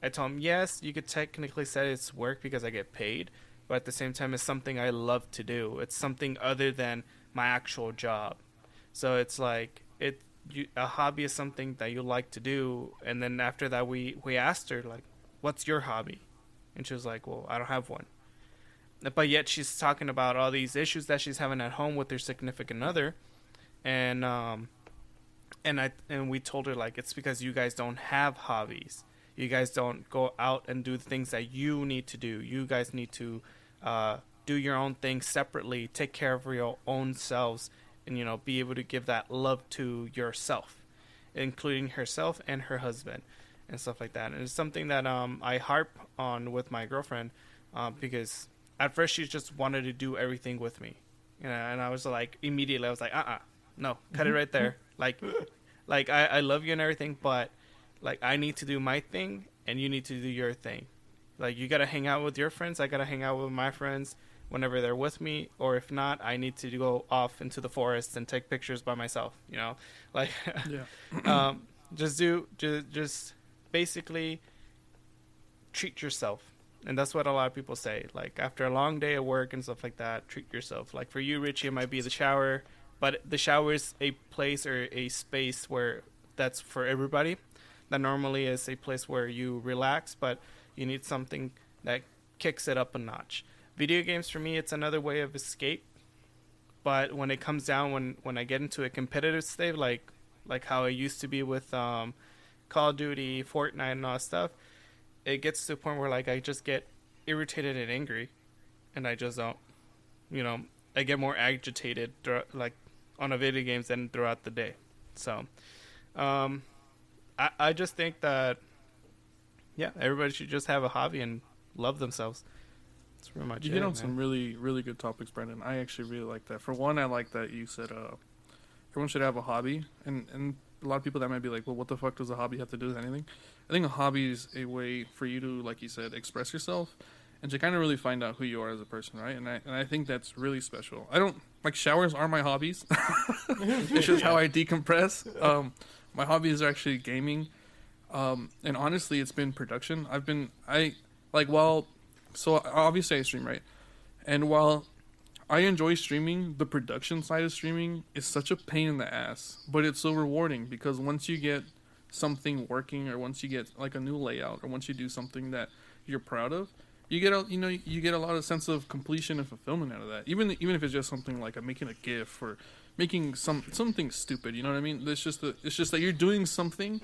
I told him, yes, you could technically say it's work because I get paid, but at the same time, it's something I love to do. It's something other than my actual job. So it's like a hobby is something that you like to do. And then after that, we asked her like, what's your hobby? And she was like, well, I don't have one. but yet she's talking about all these issues that she's having at home with her significant other, and we told her like it's because you guys don't have hobbies. You guys don't go out and do the things that you need to do. You guys need to do your own thing separately, take care of your own selves, and be able to give that love to yourself, including herself and her husband and stuff like that. And it's something that I harp on with my girlfriend because at first she just wanted to do everything with me, and I was like immediately I was like no, cut it right there. Like I love you and everything, but like I need to do my thing and you need to do your thing. Like you gotta hang out with your friends, I gotta hang out with my friends whenever they're with me, or if not, I need to go off into the forest and take pictures by myself. Like Yeah. just basically treat yourself. And that's what a lot of people say. Like after a long day of work and stuff like that, treat yourself. Like for you, Richie, it might be the shower, but the shower is a place or a space where that's for everybody. That normally is a place where you relax, but you need something that kicks it up a notch. Video games for me, it's another way of escape. But when it comes down, when I get into a competitive state, like how I used to be with Call of Duty, Fortnite, and all that stuff, it gets to the point where like I just get irritated and angry, and I just don't, I get more agitated like on a video games than throughout the day. So, I just think that, yeah, everybody should just have a hobby and love themselves. That's pretty much You it. hit on Man. some really, really good topics, Brandon. I actually really like that. For one, I like that you said everyone should have a hobby. And a lot of people that might be like, well, what the fuck does a hobby have to do with anything? I think a hobby is a way for you to, like you said, express yourself and to kind of really find out who you are as a person, right? And I think that's really special. I don't, like, showers are my hobbies. It's just how I decompress. My hobbies are actually gaming. And honestly, it's been production. So obviously I stream, right? And while I enjoy streaming, the production side of streaming is such a pain in the ass, but it's so rewarding because once you get something working, or once you get like a new layout, or once you do something that you're proud of, you get a lot of sense of completion and fulfillment out of that. Even if it's just something like making a GIF or making something stupid, you know what I mean? It's just that you're doing something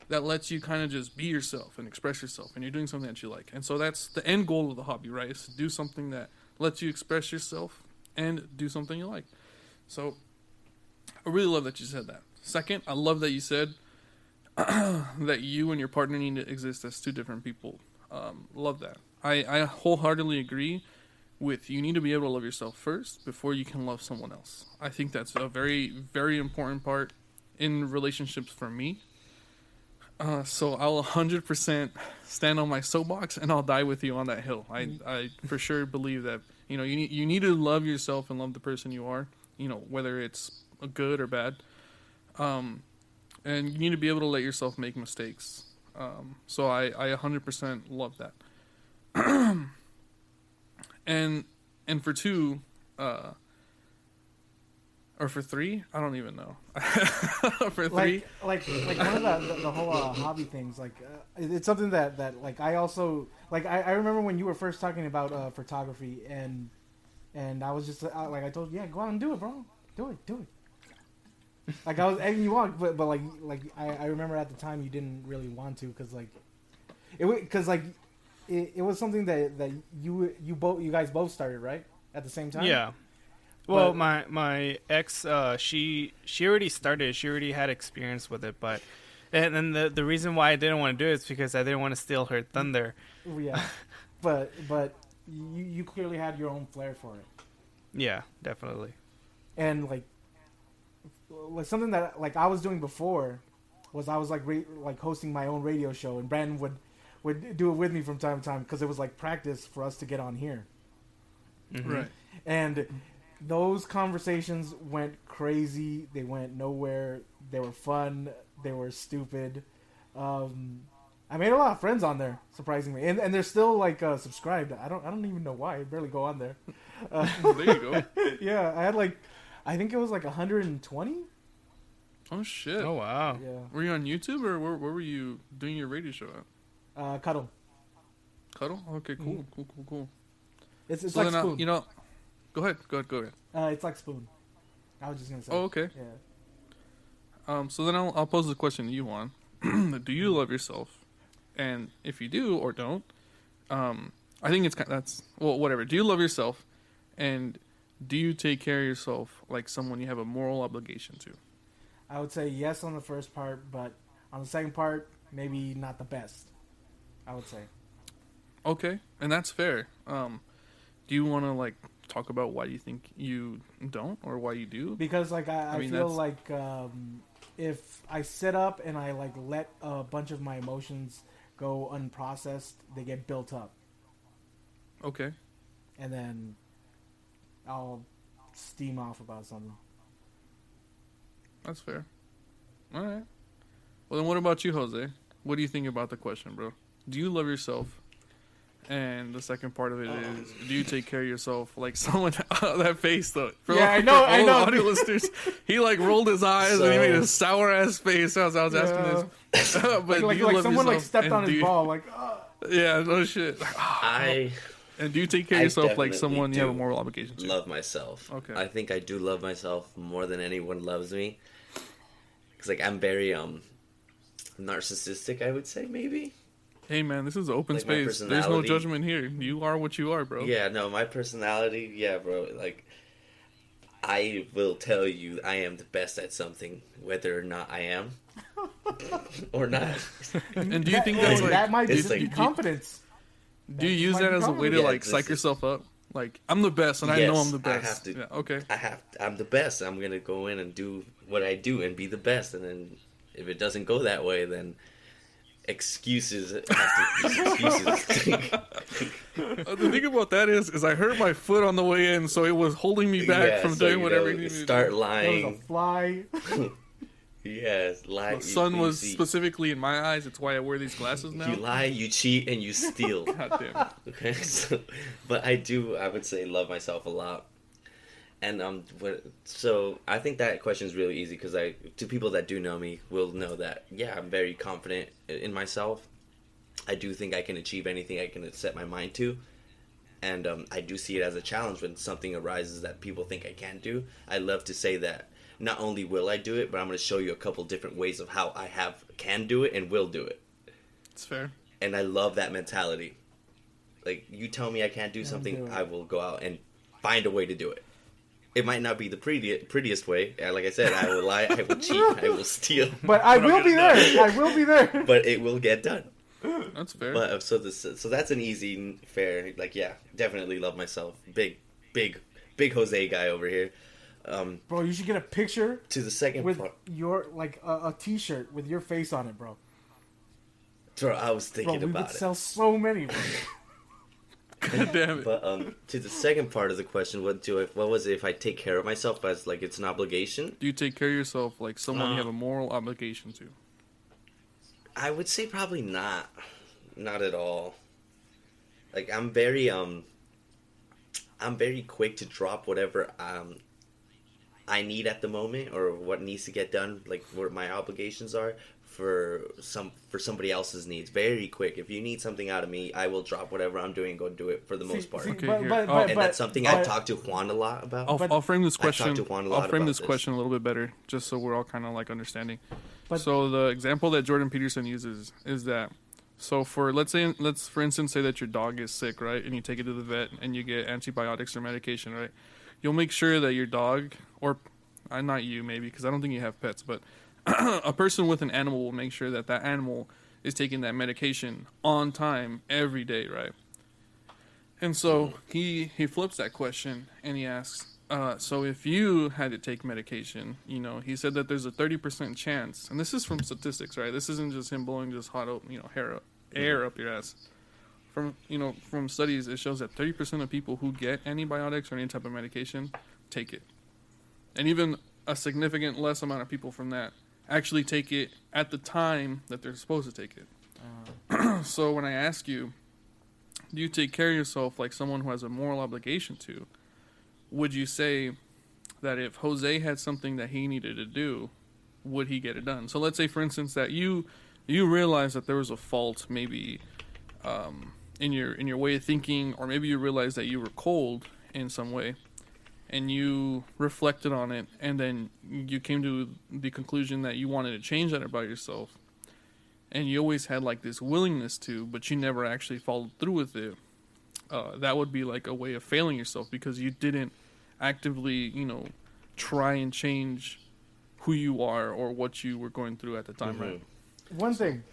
that lets you kind of just be yourself and express yourself, and you're doing something that you like. And so that's the end goal of the hobby, right? Is to do something that lets you express yourself and do something you like. So I really love that you said that. Second, I love that you said that you and your partner need to exist as two different people. Love that. I wholeheartedly agree with you need to be able to love yourself first before you can love someone else. I think that's a very, very important part in relationships for me. So I'll 100% stand on my soapbox and I'll die with you on that hill. I for sure believe that, you need to love yourself and love the person you are, whether it's good or bad. And you need to be able to let yourself make mistakes. So I 100% love that. And for two, or for three, I don't even know. For three, like one of the whole hobby things. Like it's something that like I also like. I remember when you were first talking about photography, and I was just like I told you, yeah, go out and do it, bro. Do it. Like I was egging you on, but like I remember at the time you didn't really want to because it was something that you guys both started, right, at the same time. Yeah. Well, my ex, she already started. She already had experience with it, but and then the reason why I didn't want to do it is because I didn't want to steal her thunder. Yeah, but you clearly had your own flair for it. Yeah, definitely. And like something that like I was doing before was I was like hosting my own radio show, and Brandon would do it with me from time to time because it was like practice for us to get on here. Mm-hmm. right? And those conversations went crazy. They went nowhere. They were fun. They were stupid. I made a lot of friends on there, surprisingly, and they're still like subscribed. I don't even know why. I barely go on there. There you go. Yeah, I had I think it was 120. Oh shit! Oh wow! Yeah. Were you on YouTube or where were you doing your radio show at? Cuddle. Cuddle? Okay, cool, Mm-hmm. cool. It's So like then, spoon. go ahead. It's like spoon. I was just gonna say. Oh, okay. Yeah. So then I'll pose the question to you, Juan. Do you love yourself? And if you do or don't, I think whatever. Do you love yourself? And do you take care of yourself like someone you have a moral obligation to? I would say yes on the first part, but on the second part, maybe not the best. I would say. Okay, and that's fair. Do you want to like talk about why you think you don't or why you do? Because like I mean, feel that's- like if I sit up and I like let a bunch of my emotions go unprocessed, they get built up, Okay. and then I'll steam off about something. That's fair. All right. Well, then what about you, Jose? What do you think about the question, bro? Do you love yourself? And the second part of it is, do you take care of yourself like someone... that face, though. Yeah, I know. Audio listeners, he, like, rolled his eyes and he made a sour-ass face as I was asking this. But like do you love someone like yourself, stepped and on do his you- ball. Like, Yeah, no shit. And do you take care of I yourself like definitely someone you have a do moral obligation to? love myself. Okay. I think I do love myself more than anyone loves me. Because, like, I'm very, narcissistic, I would say, maybe. Hey, man, this is an open Like, my space. There's no personality- judgment here. You are what you are, bro. Yeah, no, my personality, yeah, bro, like, I will tell you I am the best at something, whether or not I am. Or not. And do you think that's like... that might be it's like- confidence? Do you use might that be as a way to Yeah, like this psych is- yourself up? Like, I'm the best, and I know Yes, I'm the I best. have to- Yeah, okay. I'm the best. I'm gonna go in and do what I do and be the best. And then if it doesn't go that way, then excuses have to be excuses. The thing about that is I hurt my foot on the way in, so it was holding me back Yeah, from so, doing you whatever know, you needed to start do. There was a lying. fly. Yes, lie. The sun was see. specifically in my eyes. It's why I wear these glasses now. You lie, you cheat, and you steal. God damn it. Okay, so, but I would say love myself a lot. And so I think that question is really easy because to people that do know me will know that I'm very confident in myself. I do think I can achieve anything I can set my mind to, and I do see it as a challenge when something arises that people think I can't do. I love to say that not only will I do it, but I'm going to show you a couple different ways of how I can do it and will do it. It's fair. And I love that mentality. Like, you tell me I can't do do something, it. I will go out and find a way to do it. It might not be the prettiest way. Like I said, I will lie, I will cheat, I will steal. But I will be there. I will be there. But it will get done. That's fair. But so that's an easy, fair, like, yeah, definitely love myself. Big Jose guy over here. Bro, you should get a picture To the second with part. your like a T-shirt with your face on it, bro. Bro, I was Bro, thinking we would about it. sell so many, bro. God damn it. But to the second part of the question, what was it if I take care of myself as like it's an obligation? Do you take care of yourself like someone you have a moral obligation to? I would say probably not. Not at all. Like I'm very quick to drop whatever I need at the moment or what needs to get done, like what my obligations are for somebody else's needs. Very quick. If you need something out of me, I will drop whatever I'm doing and go do it for the most part. Okay, but, here. but, Oh. but, And that's something but, I've talked to Juan a lot about. I'll frame this I've talked question. to Juan a I'll lot frame about this this. question a little bit better, just so we're all kind of like understanding. But- So the example that Jordan Peterson uses is that, so let's for instance say that your dog is sick, right, and you take it to the vet and you get antibiotics or medication, right? You'll make sure that your dog, or not you maybe, because I don't think you have pets, but a person with an animal will make sure that that animal is taking that medication on time every day, right? And so he flips that question and he asks, so if you had to take medication, he said that there's a 30% chance, and this is from statistics, right? This isn't just him blowing just hot, air up your ass. From studies, it shows that 30% of people who get antibiotics or any type of medication take it. And even a significant less amount of people from that actually take it at the time that they're supposed to take it. So when I ask you, do you take care of yourself like someone who has a moral obligation to? Would you say that if Jose had something that he needed to do, would he get it done? So let's say, for instance, that you realize that there was a fault maybe in your way of thinking, or maybe you realized that you were cold in some way, and you reflected on it, and then you came to the conclusion that you wanted to change that about yourself, and you always had like this willingness to, but you never actually followed through with it. That would be like a way of failing yourself, because you didn't actively, try and change who you are or what you were going through at the time, right? One thing.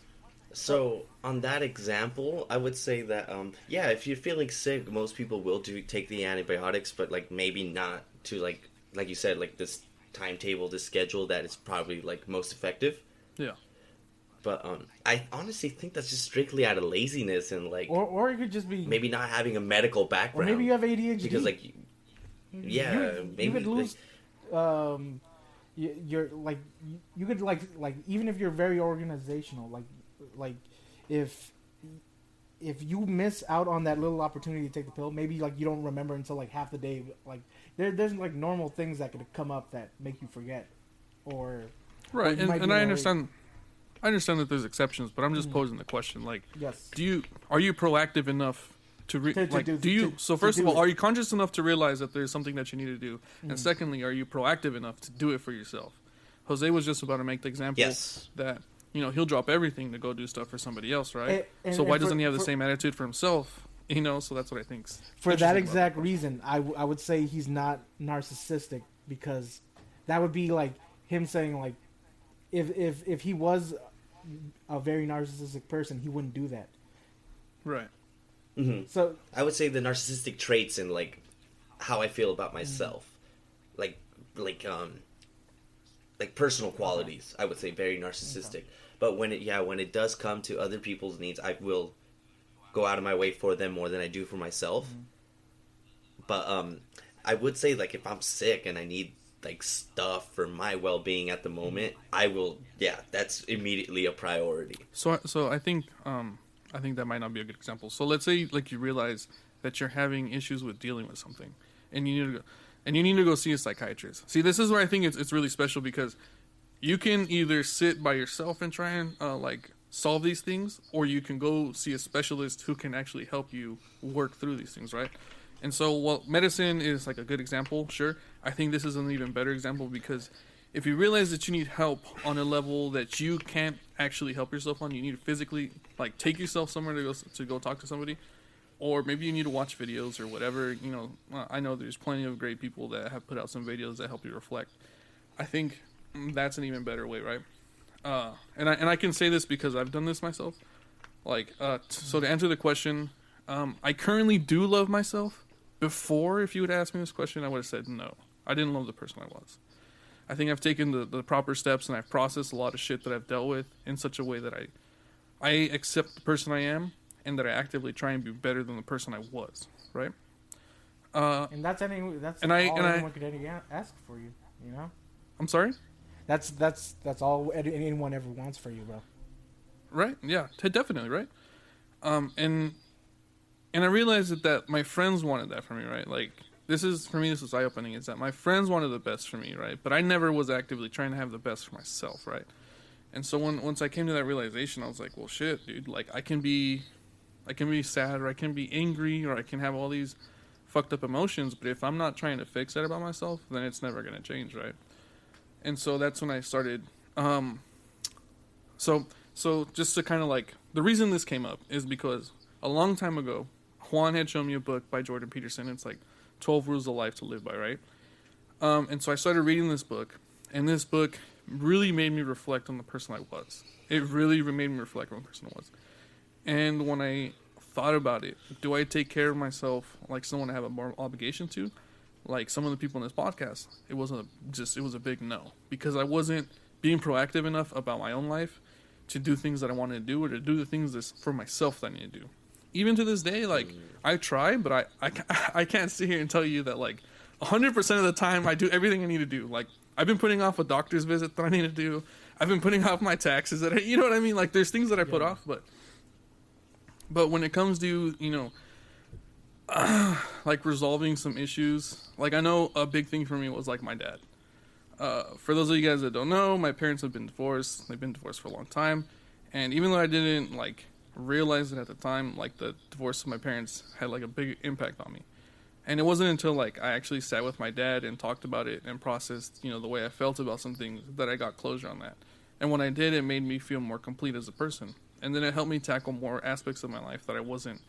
So on that example, I would say that if you're feeling sick, most people will take the antibiotics, but like maybe not to like you said, like this timetable, this schedule that is probably like most effective. Yeah. But I honestly think that's just strictly out of laziness and like, or it could just be maybe not having a medical background. Or maybe you have ADHD. Because like, maybe you could lose. You're like you could like even if you're very organizational, like if you miss out on that little opportunity to take the pill, maybe like you don't remember until like half the day. Like there's like normal things that could come up that make you forget, or right. And I understand. I understand that there's exceptions, but I'm just posing the question. Like, yes, are you proactive enough to first of all, are you conscious enough to realize that there's something that you need to do, and secondly, are you proactive enough to do it for yourself? Jose was just about to make the example that he'll drop everything to go do stuff for somebody else, right? So why doesn't he have the same attitude for himself? So that's what I think. For that exact reason, I would say he's not narcissistic, because that would be like him saying like, if he was a very narcissistic person, he wouldn't do that. Right. Mm-hmm. So I would say the narcissistic traits and like how I feel about myself, like personal qualities. I would say very narcissistic. Okay. But when it does come to other people's needs, I will go out of my way for them more than I do for myself. Mm-hmm. But I would say like if I'm sick and I need like stuff for my well-being at the moment, I will. Yeah, that's immediately a priority. So I think that might not be a good example. So let's say like you realize that you're having issues with dealing with something, and you need to go see a psychiatrist. See, this is where I think it's really special, because you can either sit by yourself and try and solve these things, or you can go see a specialist who can actually help you work through these things, right? And so, while medicine is like a good example, sure, I think this is an even better example, because if you realize that you need help on a level that you can't actually help yourself on, you need to physically like take yourself somewhere to go talk to somebody, or maybe you need to watch videos or whatever. I know there's plenty of great people that have put out some videos that help you reflect. I think that's an even better way, right? And I can say this because I've done this myself. So to answer the question, I currently do love myself. Before, if you would ask me this question, I would have said no. I didn't love the person I was. I think I've taken the proper steps, and I've processed a lot of shit that I've dealt with in such a way that I accept the person I am, and that I actively try and be better than the person I was, right? And that's all anyone could ask for you, I'm sorry? That's all anyone ever wants for you, bro. Right? Yeah, definitely, right? And I realized that my friends wanted that for me, right? Like, this was eye-opening, is that my friends wanted the best for me, right? But I never was actively trying to have the best for myself, right? And so once I came to that realization, I was like, well, shit, dude. Like, I can be sad, or I can be angry, or I can have all these fucked up emotions, but if I'm not trying to fix that about myself, then it's never going to change, right? And so that's when I started. So just to kind of like, the reason this came up is because a long time ago, Juan had shown me a book by Jordan Peterson. It's like 12 Rules of Life to Live By, right? And so I started reading this book, and this book really made me reflect on the person I was. It really made me reflect on the person I was. And when I thought about it, do I take care of myself like someone I have a moral obligation to? Like some of the people in this podcast, it was a big no, because I wasn't being proactive enough about my own life to do things that I wanted to do, or to do the things that's for myself that I need to do. Even to this day, like, I try, but I can't sit here and tell you that, like, 100% of the time I do everything I need to do. Like, I've been putting off a doctor's visit that I need to do. I've been putting off my taxes that you know what I mean? Like, there's things that I put off, but when it comes to, like, resolving some issues, like, I know a big thing for me was, like, my dad. For those of you guys that don't know, my parents have been divorced. They've been divorced for a long time. And even though I didn't, like, realize it at the time. Like the divorce of my parents had like a big impact on me. And it wasn't until like I actually sat with my dad and talked about it and processed, you know, the way I felt about some things that I got closure on that. And when I did, it made me feel more complete as a person. And then it helped me tackle more aspects of my life that I wasn't,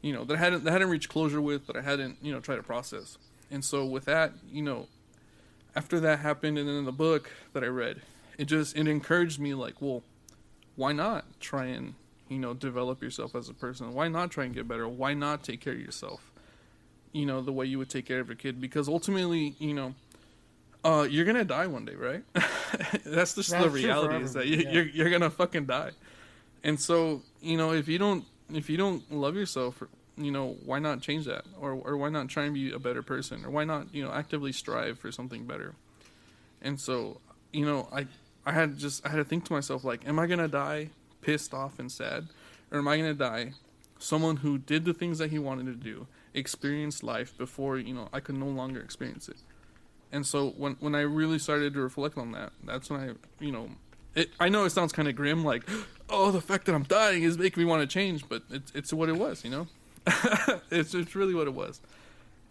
you know, that I hadn't reached closure with, that I hadn't, you know, tried to process. And so with that, you know, after that happened, and then in the book that I read, it encouraged me like, well, why not try and, you know, develop yourself as a person? Why not try and get better? Why not take care of yourself, you know, the way you would take care of your kid? Because ultimately, you know, you're gonna die one day, right? That's just the reality, is that you're gonna fucking die. And so, you know, if you don't love yourself, you know, why not change that? Or why not try and be a better person? Or why not, you know, actively strive for something better? And so, you know, I had to think to myself, like, am I gonna die pissed off and sad? Or am I gonna die someone who did the things that he wanted to do, experienced life before, you know, I could no longer experience it? And so when I really started to reflect on that, that's when I, you know, I know it sounds kind of grim, like, oh, the fact that I'm dying is making me want to change, but it's what it was, you know? It's really what it was.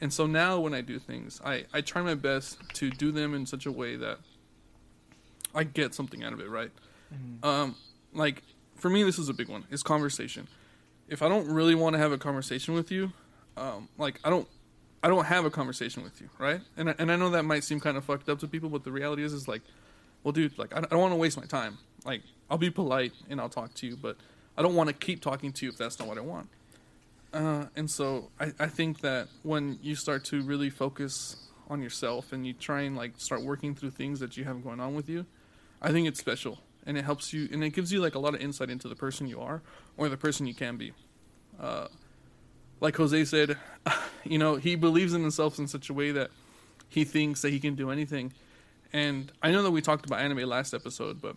And so now when I do things, I try my best to do them in such a way that I get something out of it, right? Mm-hmm. Like, for me, this is a big one, is conversation. If I don't really want to have a conversation with you, like, I don't have a conversation with you, right? And I know that might seem kind of fucked up to people, but the reality is like, well, dude, like, I don't want to waste my time. Like, I'll be polite and I'll talk to you, but I don't want to keep talking to you if that's not what I want. And so I think that when you start to really focus on yourself and you try and like start working through things that you have going on with you, I think it's special, and it helps you, and it gives you like a lot of insight into the person you are or the person you can be. Like Jose said, you know, he believes in himself in such a way that he thinks that he can do anything. And I know that we talked about anime last episode, but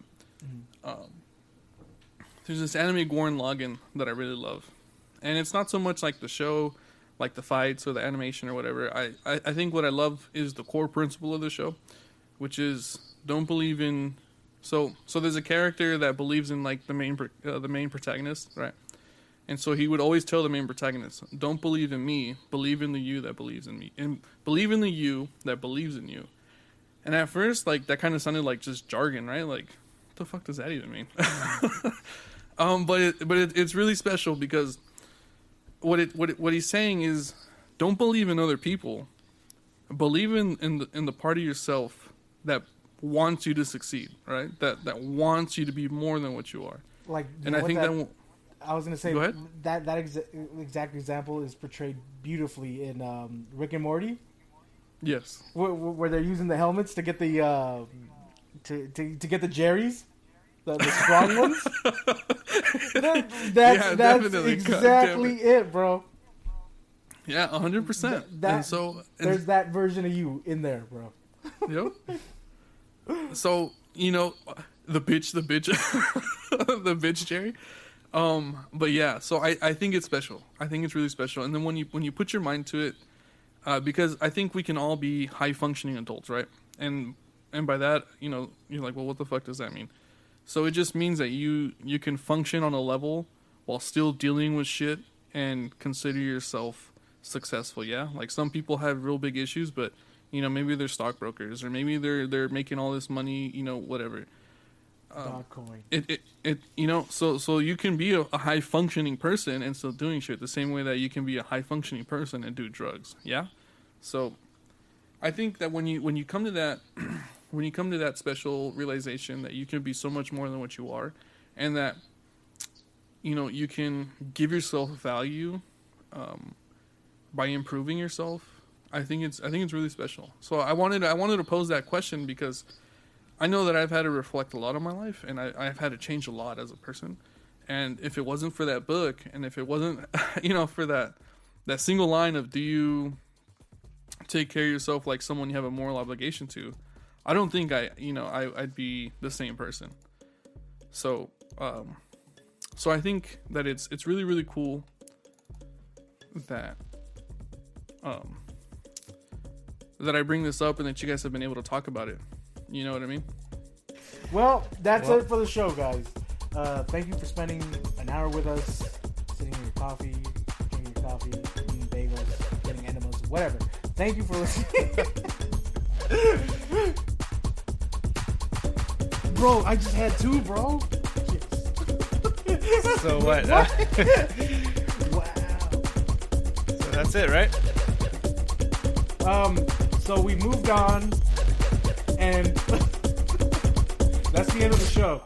there's this anime, Gurren Lagann, that I really love. And it's not so much like the show, like the fights or the animation or whatever. I think what I love is the core principle of the show, which is don't believe in... So there's a character that believes in like the main protagonist, right? And so he would always tell the main protagonist, don't believe in me, believe in the you that believes in me. And believe in the you that believes in you. And at first, like, that kind of sounded like just jargon, right? Like, what the fuck does that even mean? But it's really special because what he's saying is, don't believe in other people. Believe in the part of yourself that wants you to succeed, right? That wants you to be more than what you are. Like, and I think that I was going to say, go ahead. that exact example is portrayed beautifully in Rick and Morty. Yes. Where they're using the helmets to get the to get the Jerrys, the strong ones. That's exactly it, bro. Yeah, 100%. And so there's that version of you in there, bro. Yep. So, you know, the bitch, the bitch Jerry. But yeah, so I think it's special. I think it's really special. And then when you put your mind to it, because I think we can all be high functioning adults, right? And by that, you know, you're like, well, what the fuck does that mean? So it just means that you can function on a level while still dealing with shit and consider yourself successful. Yeah, like some people have real big issues, but you know, maybe they're stockbrokers or maybe they're making all this money, you know, whatever. Dogcoin. It you know, so you can be a high functioning person and still doing shit the same way that you can be a high functioning person and do drugs. Yeah. So I think that when you come to that when you come to that special realization that you can be so much more than what you are, and that you know you can give yourself value by improving yourself, I think it's really special. So I wanted to pose that question because I know that I've had to reflect a lot on my life, and I've had to change a lot as a person. And if it wasn't for that book, and if it wasn't, you know, for that single line of do you take care of yourself like someone you have a moral obligation to, I don't think I'd be the same person. So I think that it's really, really cool that that I bring this up and that you guys have been able to talk about it. You know what I mean? Well, that's it for the show, guys. Thank you for spending an hour with us, sitting in your coffee, drinking your coffee, eating bagels, getting enemas, whatever. Thank you for listening. Bro, I just had 2, bro. Yes. So what? Wow. So that's it, right? So we moved on, and that's the end of the show.